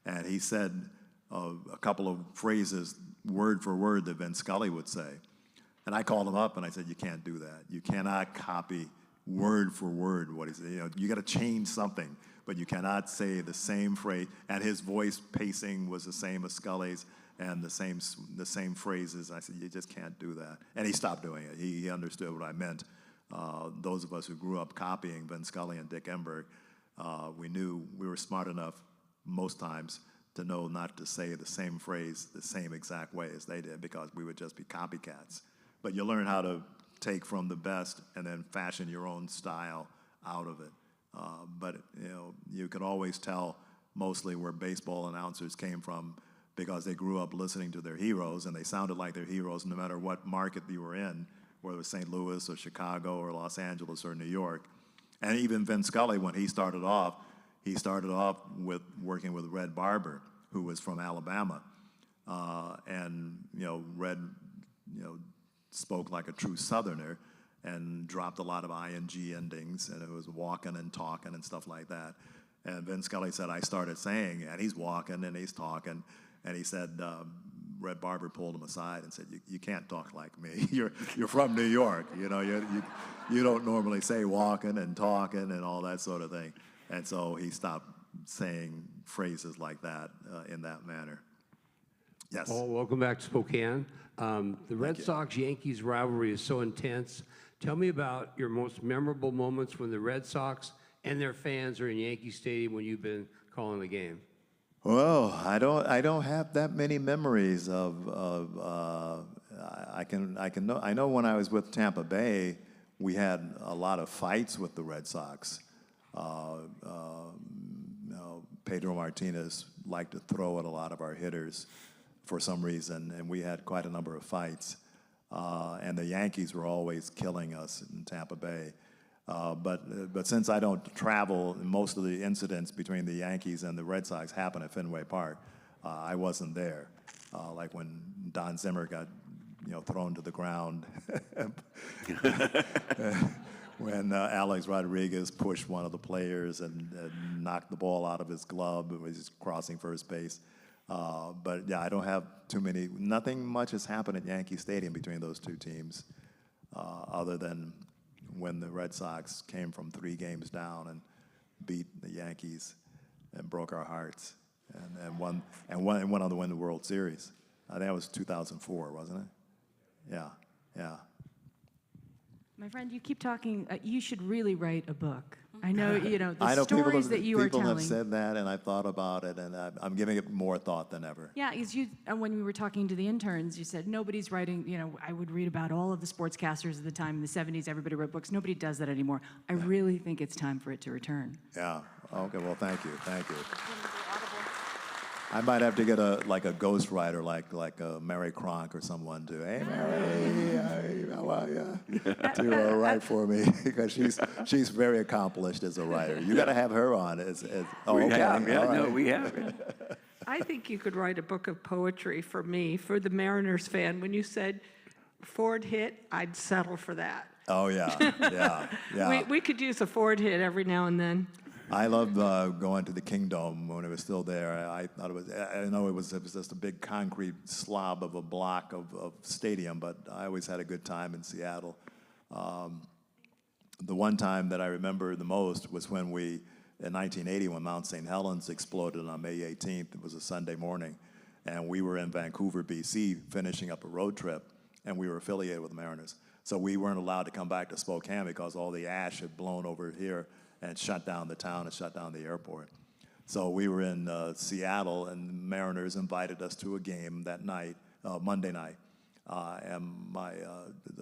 and he said a couple of phrases word for word that Vin Scully would say. And I called him up and I said, you can't do that. You cannot copy word for word what he said. You got to change something, but you cannot say the same phrase. And his voice pacing was the same as Scully's, and the same phrases. I said, you just can't do that. And he stopped doing it. He understood what I meant. Those of us who grew up copying Vin Scully and Dick Enberg, we were smart enough most times to know not to say the same phrase the same exact way as they did, because we would just be copycats. But you learn how to take from the best and then fashion your own style out of it. But you could always tell mostly where baseball announcers came from, because they grew up listening to their heroes, and they sounded like their heroes no matter what market you were in, whether it was St. Louis or Chicago or Los Angeles or New York. And even Vin Scully, when he started off with working with Red Barber, who was from Alabama. And Red spoke like a true Southerner and dropped a lot of ing endings, and it was walking and talking and stuff like that. And Vin Scully said, I started saying, and he's walking and he's talking, and he said, Red Barber pulled him aside and said, you can't talk like me. You're from New York. You don't normally say walking and talking and all that sort of thing. And so he stopped saying phrases like that in that manner. Yes. Paul, welcome back to Spokane. The Red Sox-Yankees rivalry is so intense. Tell me about your most memorable moments when the Red Sox and their fans are in Yankee Stadium when you've been calling the game. Well, I don't have that many memories of I know when I was with Tampa Bay, we had a lot of fights with the Red Sox. Pedro Martinez liked to throw at a lot of our hitters for some reason, and we had quite a number of fights. And the Yankees were always killing us in Tampa Bay. But since I don't travel, most of the incidents between the Yankees and the Red Sox happen at Fenway Park. I wasn't there, like when Don Zimmer got thrown to the ground, when Alex Rodriguez pushed one of the players and knocked the ball out of his glove and was crossing first base. But yeah, I don't have too many. Nothing much has happened at Yankee Stadium between those two teams, other than when the Red Sox came from 3 games down and beat the Yankees and broke our hearts and went on to win the World Series. I think that was 2004, wasn't it? yeah, yeah. My friend, you keep talking, you should really write a book. I know, the I know stories that you are telling. People have said that, and I've thought about it, and I'm giving it more thought than ever. Yeah, because when we were talking to the interns, you said nobody's writing, I would read about all of the sportscasters at the time in the 70s, everybody wrote books. Nobody does that anymore. I really think it's time for it to return. Yeah, okay, well, thank you. I might have to get a ghostwriter like Mary Cronk or someone to, hey Mary, how are you? To write for me, because she's very accomplished as a writer. You got to have her on. We have. I think you could write a book of poetry for me, for the Mariners fan. When you said Ford hit, I'd settle for that. Oh yeah. We could use a Ford hit every now and then. I loved going to the Kingdom when it was still there. I know it was just a big concrete slob of a block of stadium, but I always had a good time in Seattle. The one time that I remember the most was when in 1980, when Mount St. Helens exploded on May 18th. It was a Sunday morning, and we were in Vancouver, BC, finishing up a road trip, and we were affiliated with the Mariners. So we weren't allowed to come back to Spokane because all the ash had blown over here and shut down the town and shut down the airport. So we were in Seattle, and the Mariners invited us to a game that night, Monday night. And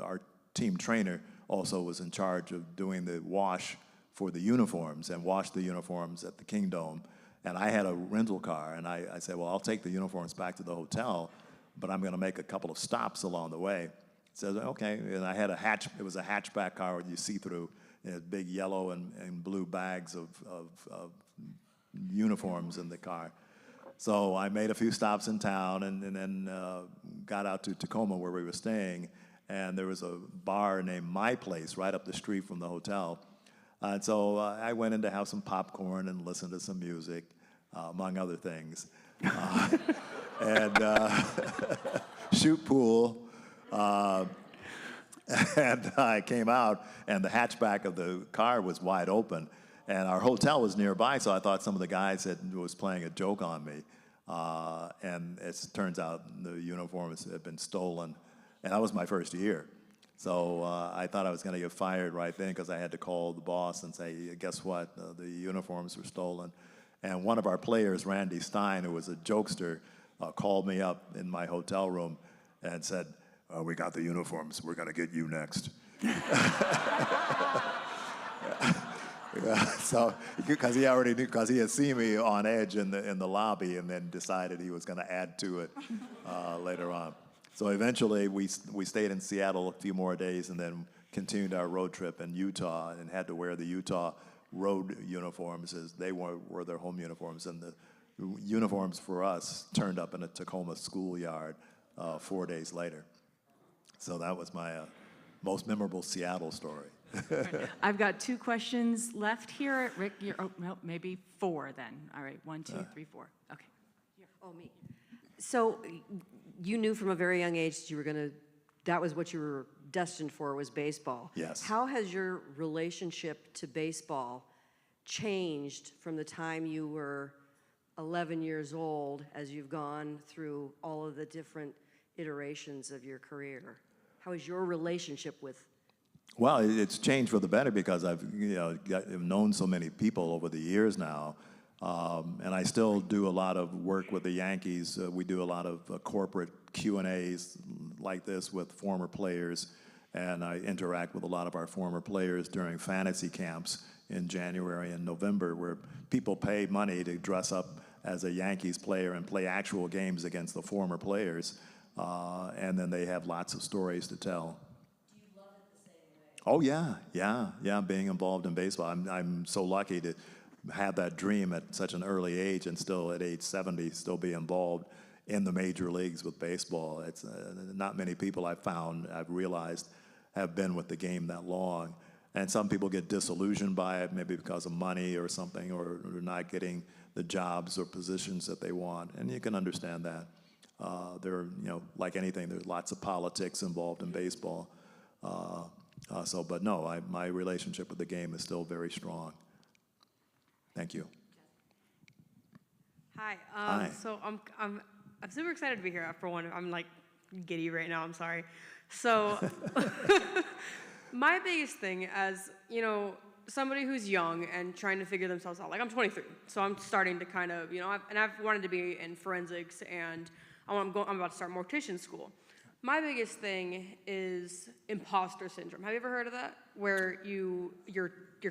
our team trainer also was in charge of doing the wash for the uniforms and washed the uniforms at the Kingdom. And I had a rental car, and I said, well, I'll take the uniforms back to the hotel, but I'm gonna make a couple of stops along the way. He says, okay, and I had it was a hatchback car with you see-through, big yellow and blue bags of uniforms in the car. So I made a few stops in town and then got out to Tacoma where we were staying, and there was a bar named My Place right up the street from the hotel. And so I went in to have some popcorn and listen to some music, among other things, and shoot pool. And I came out, and the hatchback of the car was wide open, and our hotel was nearby, so I thought some of the guys was playing a joke on me. And it turns out the uniforms had been stolen, and that was my first year. So I thought I was going to get fired right then because I had to call the boss and say, guess what, the uniforms were stolen. And one of our players, Randy Stein, who was a jokester, called me up in my hotel room and said, we got the uniforms. We're going to get you next. So, because he already knew, because he had seen me on edge in the lobby, and then decided he was going to add to it later on. So eventually, we stayed in Seattle a few more days, and then continued our road trip in Utah, and had to wear the Utah road uniforms as they were their home uniforms, and the uniforms for us turned up in a Tacoma schoolyard 4 days later. So that was my most memorable Seattle story. I've got 2 questions left here. Rick, maybe 4 then. All right, 1, 2, 3, 4. Okay. Oh, me. So you knew from a very young age that was what you were destined for, was baseball. Yes. How has your relationship to baseball changed from the time you were 11 years old as you've gone through all of the different iterations of your career? How is your relationship with? Well, it's changed for the better because I've known so many people over the years now, and I still do a lot of work with the Yankees. We do a lot of corporate Q&As like this with former players, and I interact with a lot of our former players during fantasy camps in January and November, where people pay money to dress up as a Yankees player and play actual games against the former players. And then they have lots of stories to tell. Do you love it the same Oh way? yeah, being involved in baseball. I'm so lucky to have that dream at such an early age, and still at age 70 still be involved in the major leagues with baseball. It's not many people I've realized have been with the game that long. And some people get disillusioned by it, maybe because of money or something, or not getting the jobs or positions that they want, and you can understand that. Like anything, there's lots of politics involved in baseball. But no, my relationship with the game is still very strong. Thank you. Hi. Hi. So I'm super excited to be here. For one, I'm like giddy right now, I'm sorry. So my biggest thing as, you know, somebody who's young and trying to figure themselves out, like I'm 23, so I'm starting to kind of, you know, I've wanted to be in forensics, and I'm about to start mortician school. My biggest thing is imposter syndrome. Have you ever heard of that? Where you're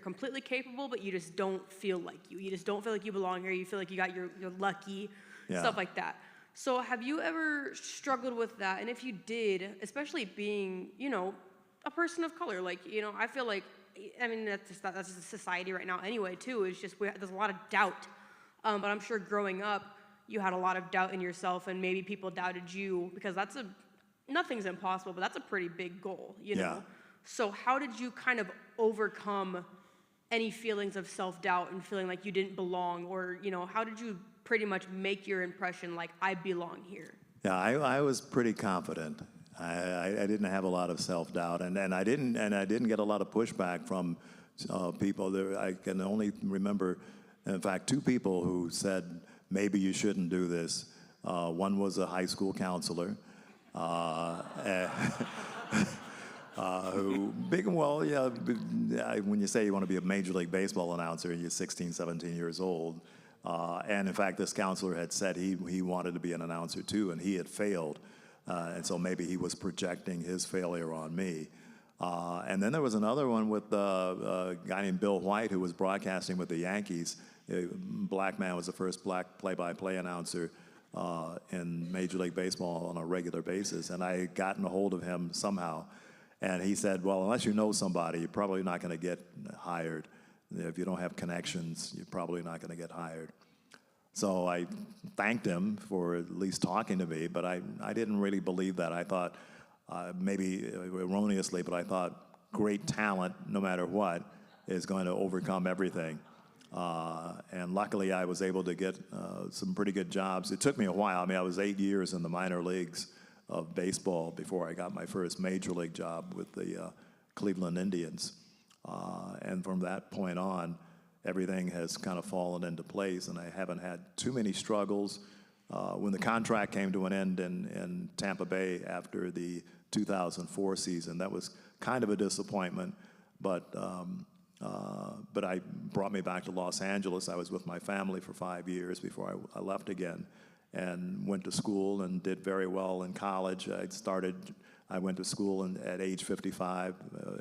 completely capable, but you just don't feel like you. You just don't feel like you belong here. You feel like you're lucky, stuff like that. So have you ever struggled with that? And if you did, especially being, you know, a person of color, like, you know, I feel like, I mean, that's just society right now anyway, too. It's just, there's a lot of doubt. But I'm sure growing up, you had a lot of doubt in yourself, and maybe people doubted you, because nothing's impossible, but that's a pretty big goal, you know? Yeah. So how did you kind of overcome any feelings of self-doubt and feeling like you didn't belong, or, you know, how did you pretty much make your impression like, I belong here? Yeah, I was pretty confident. I didn't have a lot of self-doubt, and I didn't get a lot of pushback from people. I can only remember, in fact, 2 people who said, maybe you shouldn't do this. One was a high school counselor, when you say you want to be a Major League Baseball announcer, you're 16, 17 years old. And in fact, this counselor had said he wanted to be an announcer too, and he had failed. And so maybe he was projecting his failure on me. And then there was another one with a guy named Bill White, who was broadcasting with the Yankees. A black man, was the first black play-by-play announcer in Major League Baseball on a regular basis. And I had gotten a hold of him somehow. And he said, well, unless you know somebody, you're probably not going to get hired. If you don't have connections, you're probably not going to get hired. So I thanked him for at least talking to me, but I didn't really believe that. I thought, maybe erroneously, but I thought great talent, no matter what, is going to overcome everything. And luckily, I was able to get some pretty good jobs. It took me a while. I mean, I was 8 years in the minor leagues of baseball before I got my first major league job with the Cleveland Indians. And from that point on, everything has kind of fallen into place, and I haven't had too many struggles. When the contract came to an end in Tampa Bay after the 2004 season, that was kind of a disappointment, but I brought me back to Los Angeles. I was with my family for 5 years before I left again, and went to school and did very well in college. I went to school at age 55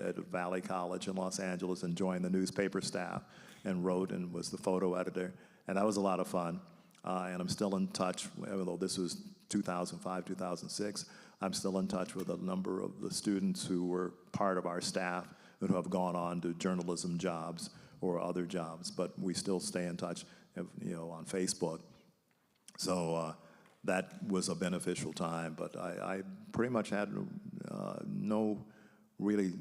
at Valley College in Los Angeles and joined the newspaper staff and wrote and was the photo editor. And that was a lot of fun. And I'm still in touch, although this was 2005, 2006, I'm still in touch with a number of the students who were part of our staff and who have gone on to journalism jobs or other jobs. But we still stay in touch, on Facebook. So that was a beneficial time, but I pretty much had no really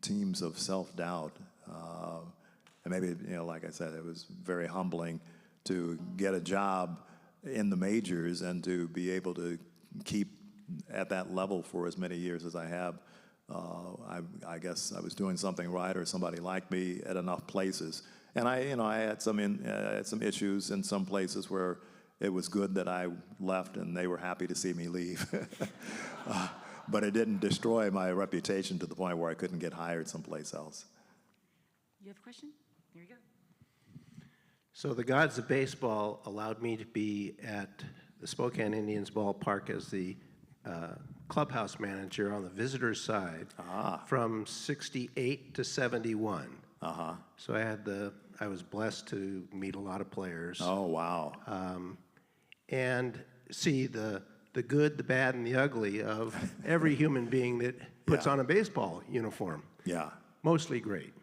teams of self-doubt. And maybe, like I said, it was very humbling to get a job in the majors and to be able to keep at that level for as many years as I have. I guess I was doing something right, or somebody liked me at enough places. And I had some issues in some places where it was good that I left and they were happy to see me leave. But it didn't destroy my reputation to the point where I couldn't get hired someplace else. You have a question? Here you go. So the gods of baseball allowed me to be at the Spokane Indians ballpark as the clubhouse manager on the visitors' side from 68 to 71. So I was blessed to meet a lot of players. Oh, wow. And see the good, the bad, and the ugly of every human being that puts on a baseball uniform. Yeah. Mostly great.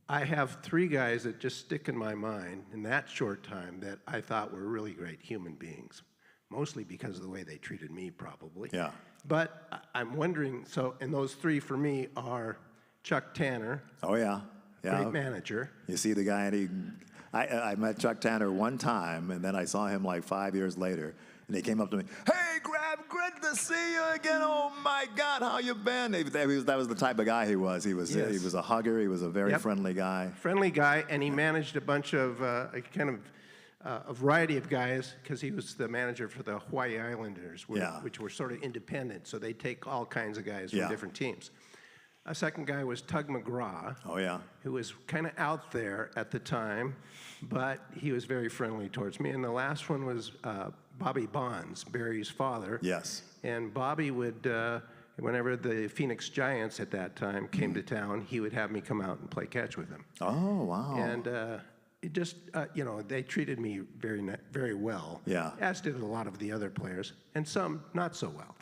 I have 3 guys that just stick in my mind in that short time that I thought were really great human beings, mostly because of the way they treated me, probably. Yeah. But I'm wondering, and those 3 for me are Chuck Tanner. Oh, yeah. Yeah. Great manager. You see the guy, and I met Chuck Tanner one time, and then I saw him like 5 years later, and he came up to me, "Hey, Grab, good to see you again. Oh my God, how you been?" That was the type of guy he was. He was a hugger. He was a very friendly guy. Friendly guy, and he managed a bunch of a variety of guys, because he was the manager for the Hawaii Islanders, which were sort of independent, so they take all kinds of guys from different teams. A second guy was Tug McGraw. Oh, yeah. Who was kind of out there at the time, but he was very friendly towards me. And the last one was Bobby Bonds, Barry's father. Yes. And Bobby would, whenever the Phoenix Giants at that time came to town, he would have me come out and play catch with him. Oh, wow. And it just, they treated me very well. Yeah. As did a lot of the other players, and some not so well.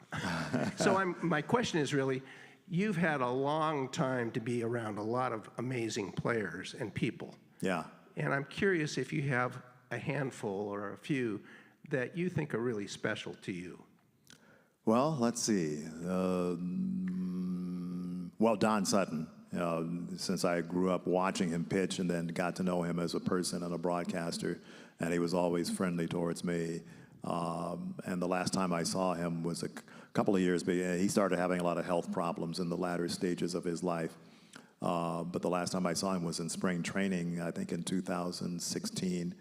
So my question is really, you've had a long time to be around a lot of amazing players and people. Yeah. And I'm curious if you have a handful or a few that you think are really special to you. Well, let's see. Well, Don Sutton, since I grew up watching him pitch and then got to know him as a person and a broadcaster, and he was always friendly towards me. And the last time I saw him was a couple of years, but he started having a lot of health problems in the latter stages of his life. But the last time I saw him was in spring training, I think in 2016,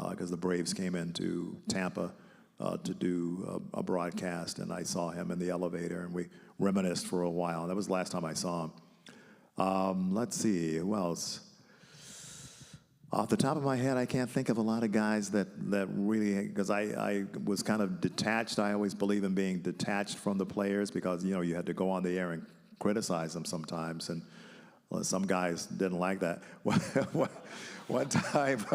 because the Braves came into Tampa to do a broadcast, and I saw him in the elevator, and we reminisced for a while. That was the last time I saw him. Let's see, who else? Off the top of my head, I can't think of a lot of guys that really, because I was kind of detached. I always believe in being detached from the players because, you had to go on the air and criticize them sometimes, and some guys didn't like that. One time,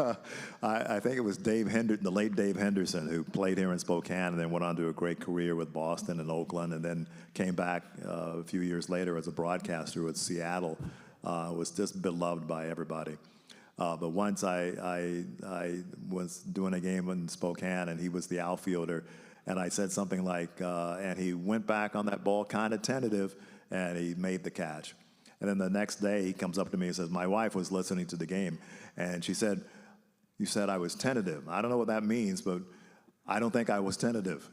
I think it was the late Dave Henderson, who played here in Spokane and then went on to a great career with Boston and Oakland, and then came back a few years later as a broadcaster with Seattle. Was just beloved by everybody. But once I was doing a game in Spokane, and he was the outfielder, and I said something like, and he went back on that ball kind of tentative, and he made the catch. And then the next day, he comes up to me and says, my wife was listening to the game, and she said, you said I was tentative. I don't know what that means, but I don't think I was tentative.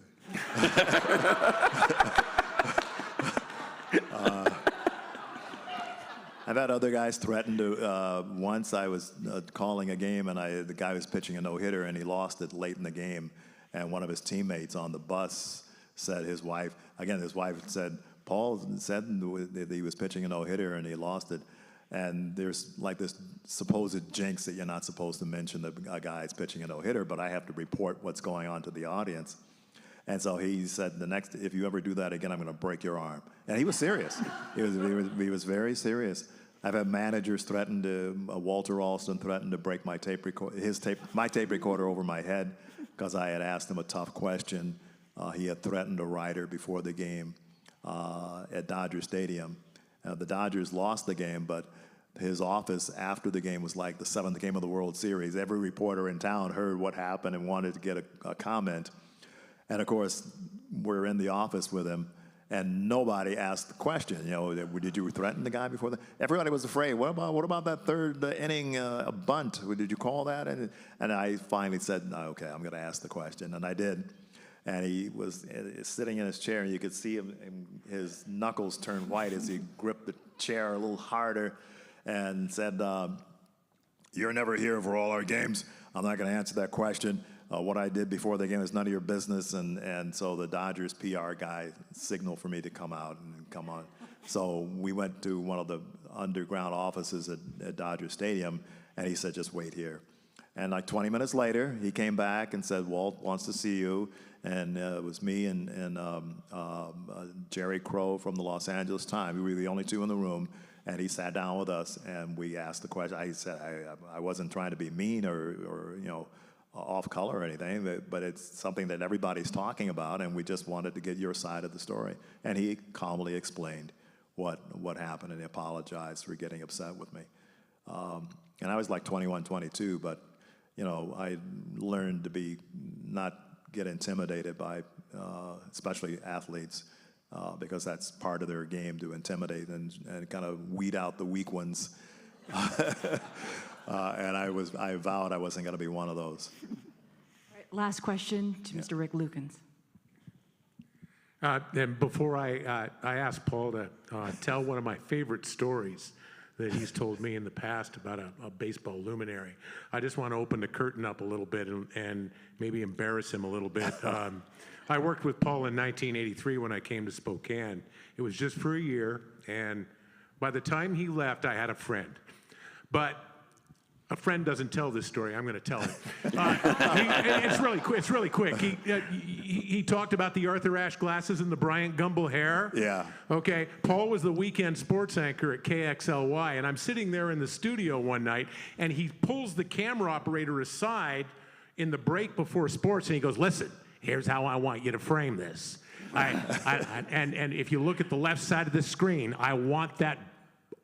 I've had other guys threaten to, once I was calling a game, and the guy was pitching a no-hitter, and he lost it late in the game, and one of his teammates on the bus said his wife said, Paul said that he was pitching a no-hitter and he lost it. And there's like this supposed jinx that you're not supposed to mention that a guy's pitching a no-hitter, but I have to report what's going on to the audience. And so he said, if you ever do that again, I'm going to break your arm. And he was serious. He was very serious. I've had managers threaten to, Walter Alston threatened to break my tape recorder over my head because I had asked him a tough question. He had threatened a writer before the game at Dodger Stadium. The Dodgers lost the game, but his office after the game was like the 7th game of the World Series. Every reporter in town heard what happened and wanted to get a comment. And of course, we're in the office with him, and nobody asked the question. Did you threaten the guy before that? Everybody was afraid. What about that third inning bunt? Did you call that? And I finally said, okay, I'm going to ask the question, and I did. And he was sitting in his chair, and you could see his knuckles turn white as he gripped the chair a little harder and said, you're never here for all our games. I'm not going to answer that question. What I did before the game is none of your business. And so the Dodgers PR guy signaled for me to come out and come on. So we went to one of the underground offices at Dodger Stadium, and he said, just wait here. And like 20 minutes later, he came back and said, Walt wants to see you. And it was me and Jerry Crow from the Los Angeles Times. We were the only two in the room, and he sat down with us, and we asked the question. I said I wasn't trying to be mean or off color or anything, but it's something that everybody's talking about, and we just wanted to get your side of the story. And he calmly explained what happened, and he apologized for getting upset with me. And I was like 21, 22, but I learned to not get intimidated by, especially athletes, because that's part of their game, to intimidate and kind of weed out the weak ones. And I vowed I wasn't going to be one of those. All right, last question to Mr. Rick Lukens. And before I ask Paul to tell one of my favorite stories that he's told me in the past about a baseball luminary. I just want to open the curtain up a little bit and maybe embarrass him a little bit. I worked with Paul in 1983 when I came to Spokane. It was just for a year, and by the time he left, I had a friend. But a friend doesn't tell this story. I'm going to tell it. It's really quick. He talked about the Arthur Ashe glasses and the Bryant Gumbel hair. Yeah. Okay. Paul was the weekend sports anchor at KXLY, and I'm sitting there in the studio one night, and he pulls the camera operator aside in the break before sports, and he goes, "Listen, here's how I want you to frame this. And if you look at the left side of the screen, I want that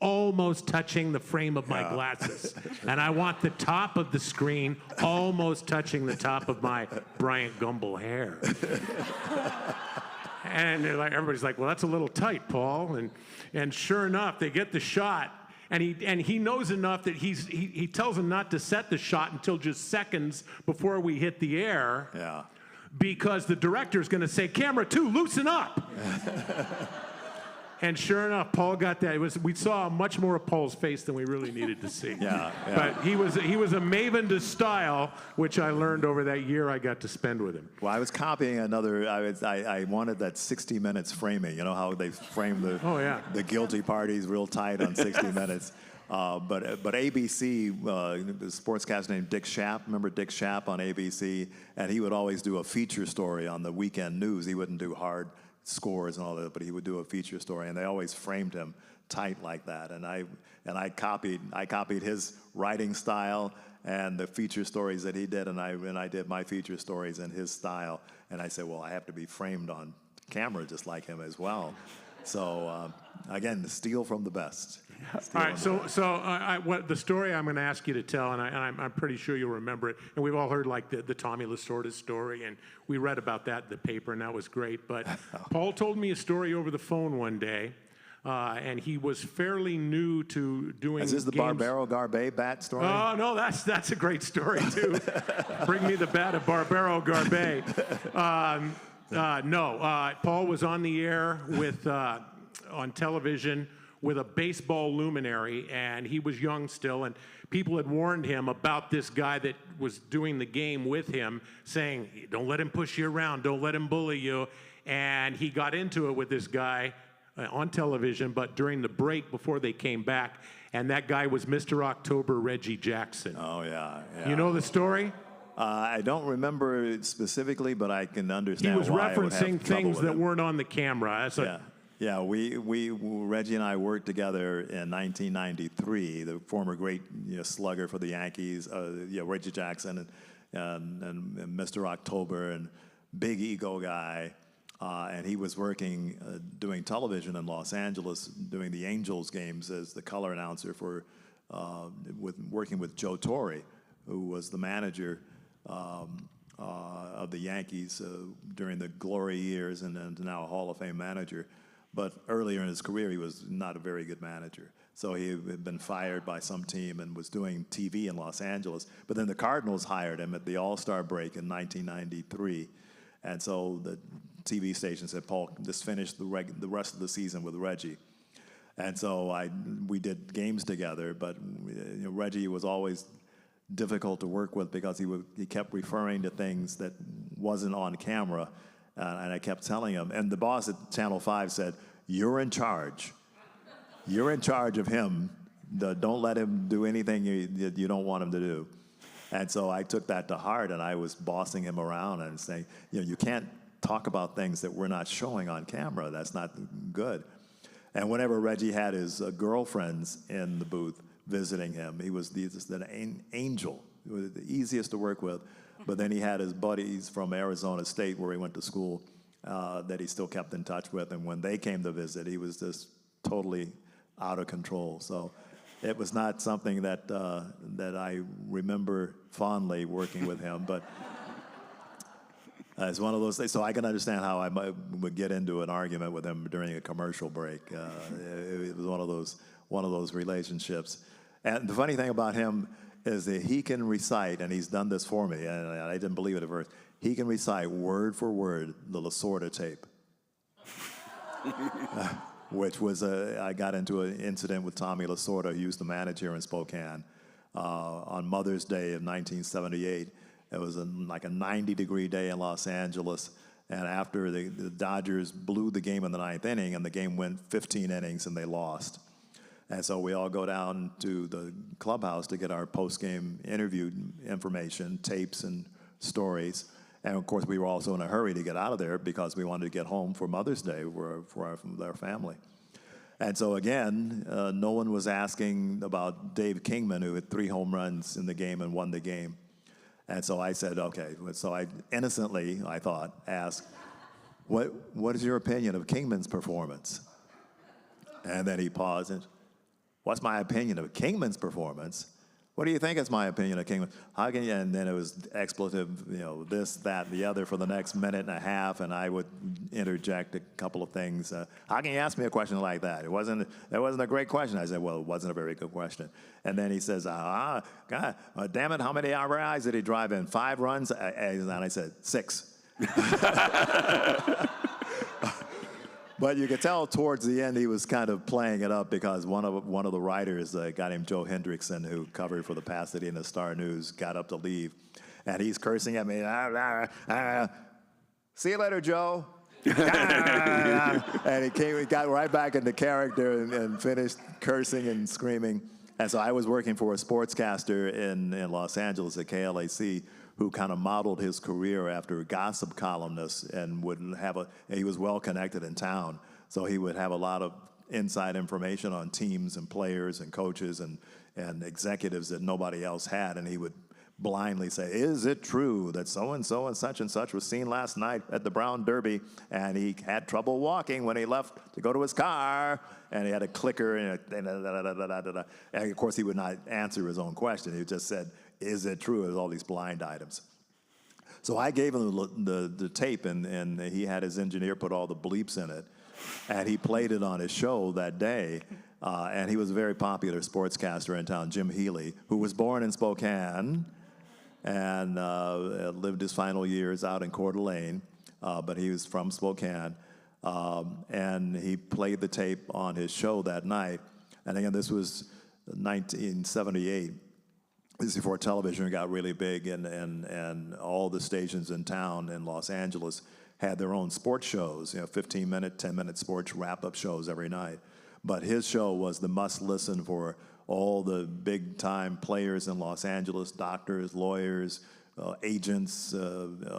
almost touching the frame of my glasses. And I want the top of the screen almost touching the top of my Bryant Gumbel hair." And they're like, everybody's like, "Well, that's a little tight, Paul." And sure enough, they get the shot. And he knows enough that he tells them not to set the shot until just seconds before we hit the air. Yeah. Because the director's going to say, "Camera 2, loosen up." And sure enough, Paul got that. We saw much more of Paul's face than we really needed to see. Yeah. But he was a maven to style, which I learned over that year I got to spend with him. Well, I was copying another. I wanted that 60 Minutes framing. You know how they frame the guilty parties real tight on 60 Minutes. But ABC, the sportscaster named Dick Schaap, remember Dick Schaap on ABC? And he would always do a feature story on the weekend news. He wouldn't do hard scores and all that, but he would do a feature story, and they always framed him tight like that. And I copied his writing style and the feature stories that he did, and I did my feature stories in his style. And I said, well, I have to be framed on camera just like him as well. So again, steal from the best. All right, so what the story I'm going to ask you to tell, and I'm pretty sure you'll remember it, and we've all heard like the Tommy Lasorda story, and we read about that in the paper, and that was great. But Paul told me a story over the phone one day, and he was fairly new to doing. Is this the games. Barbero Garbe bat story? Oh no, that's a great story too. Bring me the bat of Barbero Garbe. No, Paul was on the air with on television with a baseball luminary, and he was young still, and people had warned him about this guy that was doing the game with him, saying, "Don't let him push you around, don't let him bully you." And he got into it with this guy on television, but during the break before they came back, and that guy was Mr. October, Reggie Jackson. Oh, yeah. You know the story? I don't remember it specifically, but I can understand He was why I would have referencing trouble things with that it. weren't on the camera. Yeah, Reggie and I worked together in 1993. The former great slugger for the Yankees, Reggie Jackson, and Mr. October, and big ego guy. And he was working, doing television in Los Angeles, doing the Angels games as the color announcer for, working with Joe Torre, who was the manager of the Yankees during the glory years, and then now a Hall of Fame manager. But earlier in his career, he was not a very good manager. So he had been fired by some team and was doing TV in Los Angeles. But then the Cardinals hired him at the All-Star break in 1993. And so the TV station said, "Paul, just finish the rest of the season with Reggie." And so we did games together, but Reggie was always difficult to work with because he kept referring to things that wasn't on camera. And I kept telling him, and the boss at Channel 5 said, "You're in charge. You're in charge of him. Don't let him do anything you don't want him to do." And so I took that to heart, and I was bossing him around and saying, you can't talk about things that we're not showing on camera. That's not good. And whenever Reggie had his girlfriends in the booth visiting him, he was an angel. He was the easiest to work with. But then he had his buddies from Arizona State, where he went to school, that he still kept in touch with. And when they came to visit, he was just totally out of control. So it was not something that I remember fondly working with him. But it's one of those things. So I can understand how I would get into an argument with him during a commercial break. It was one of those relationships. And the funny thing about him is that he can recite, and he's done this for me, and I didn't believe it at first, he can recite word for word the Lasorda tape. which was I got into an incident with Tommy Lasorda, who used to manage here in Spokane, on Mother's Day of 1978. It was like a 90-degree day in Los Angeles, and after the Dodgers blew the game in the ninth inning, and the game went 15 innings, and they lost. And so we all go down to the clubhouse to get our post-game interview information, tapes and stories. And of course, we were also in a hurry to get out of there because we wanted to get home for Mother's Day for our family. And so again, no one was asking about Dave Kingman, who hit 3 home runs in the game and won the game. And so I said, okay. So I innocently, I thought, asked, what is your opinion of Kingman's performance? And then he paused and, what's my opinion of Kingman's performance? What do you think is my opinion of Kingman? How can you? And then it was expletive, this, that, the other for the next minute and a half, and I would interject a couple of things. How can you ask me a question like that? It wasn't a great question. I said, well, it wasn't a very good question. And then he says, God, damn it, how many RBIs did he drive in? 5 runs? And I said, 6. But you could tell towards the end he was kind of playing it up because one of the writers, a guy named Joe Hendrickson, who covered for the Pasadena Star-News, got up to leave, and he's cursing at me. See you later, Joe. And he got right back into character and finished cursing and screaming. And so I was working for a sportscaster in Los Angeles at KLAC, who kind of modeled his career after a gossip columnist and he was well connected in town. So he would have a lot of inside information on teams and players and coaches and executives that nobody else had. And he would blindly say, is it true that so-and-so and such was seen last night at the Brown Derby and he had trouble walking when he left to go to his car and he had a clicker and of course he would not answer his own question. He just said, is it true? There's all these blind items. So I gave him the tape, and he had his engineer put all the bleeps in it, and he played it on his show that day. And he was a very popular sportscaster in town, Jim Healy, who was born in Spokane and lived his final years out in Coeur d'Alene, but he was from Spokane. And he played the tape on his show that night. And again, this was 1978. This is before television got really big, and all the stations in town in Los Angeles had their own sports shows, 15-minute, 10-minute sports wrap-up shows every night. But his show was the must-listen for all the big-time players in Los Angeles, doctors, lawyers, agents,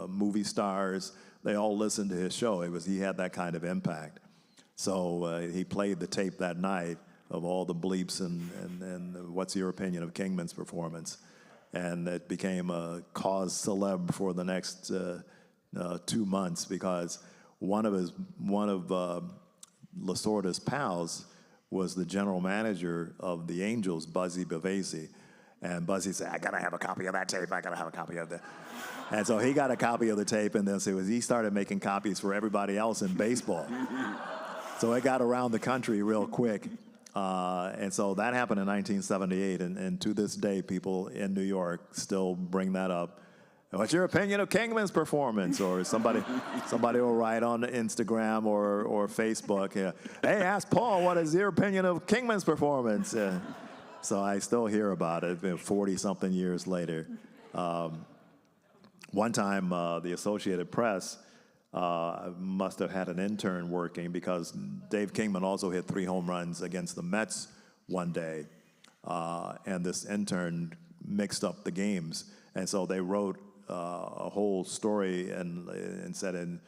movie stars. They all listened to his show. He had that kind of impact. So he played the tape that night of all the bleeps and what's your opinion of Kingman's performance. And it became a cause célèbre for the next 2 months because one of Lasorda's pals was the general manager of the Angels, Buzzy Bavasi. And Buzzy said, I gotta have a copy of that tape, I gotta have a copy of that. And so he got a copy of the tape, and then he started making copies for everybody else in baseball. So it got around the country real quick. And so that happened in 1978, and to this day, people in New York still bring that up. What's your opinion of Kingman's performance? Or somebody will write on Instagram or Facebook, hey, ask Paul, what is your opinion of Kingman's performance? So I still hear about it 40-something years later. One time, the Associated Press must have had an intern working because Dave Kingman also hit 3 home runs against the Mets one day, and this intern mixed up the games, and so they wrote a whole story and said in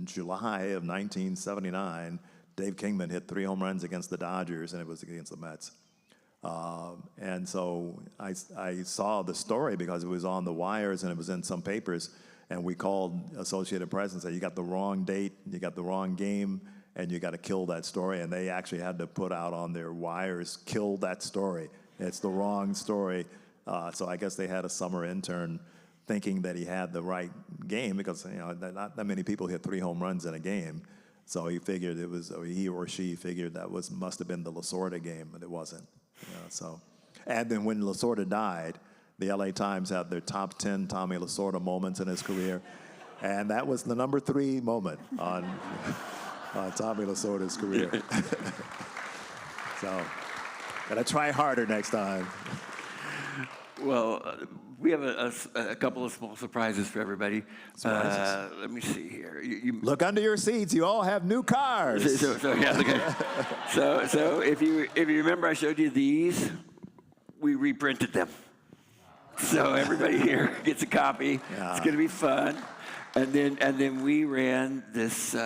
July of 1979, Dave Kingman hit 3 home runs against the Dodgers, and it was against the Mets. And so I saw the story because it was on the wires and it was in some papers. And we called Associated Press and said, you got the wrong date, you got the wrong game, and you got to kill that story. And they actually had to put out on their wires, kill that story. It's the wrong story. So I guess they had a summer intern thinking that he had the right game because not that many people hit 3 home runs in a game. So he figured it was, or he or she figured that must have been the Lasorda game, but it wasn't. And then when Lasorda died, the LA Times had their top 10 Tommy Lasorda moments in his career, and that was the number 3 moment on. Tommy Lasorda's career. So, gotta try harder next time. Well, we have a couple of small surprises for everybody. Let me see here. Look under your seats. You all have new cars. So if you remember, I showed you these. We reprinted them. So everybody here gets a copy. Yeah. It's going to be fun. And then we ran this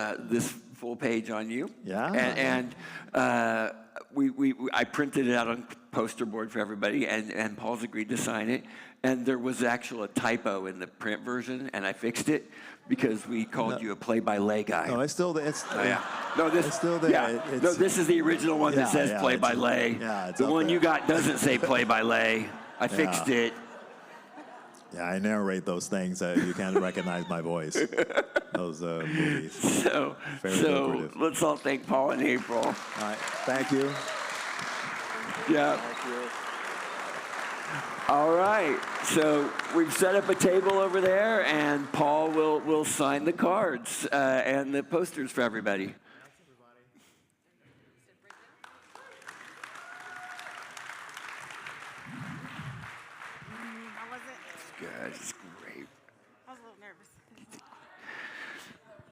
full page on you. Yeah. And I printed it out on poster board for everybody, and Paul's agreed to sign it. And there was actually a typo in the print version, and I fixed it because we called you a play-by-lay guy. No, it's still there. It's still there. Yeah. No, this is the original one that says play-by-lay. The one you got doesn't say play-by-lay. I fixed it. Yeah, I narrate those things. You can't recognize my voice. Those movies. So let's all thank Paul and April. All right, thank you. Yeah. Thank you. All right, so we've set up a table over there, and Paul will sign the cards and the posters for everybody. Good.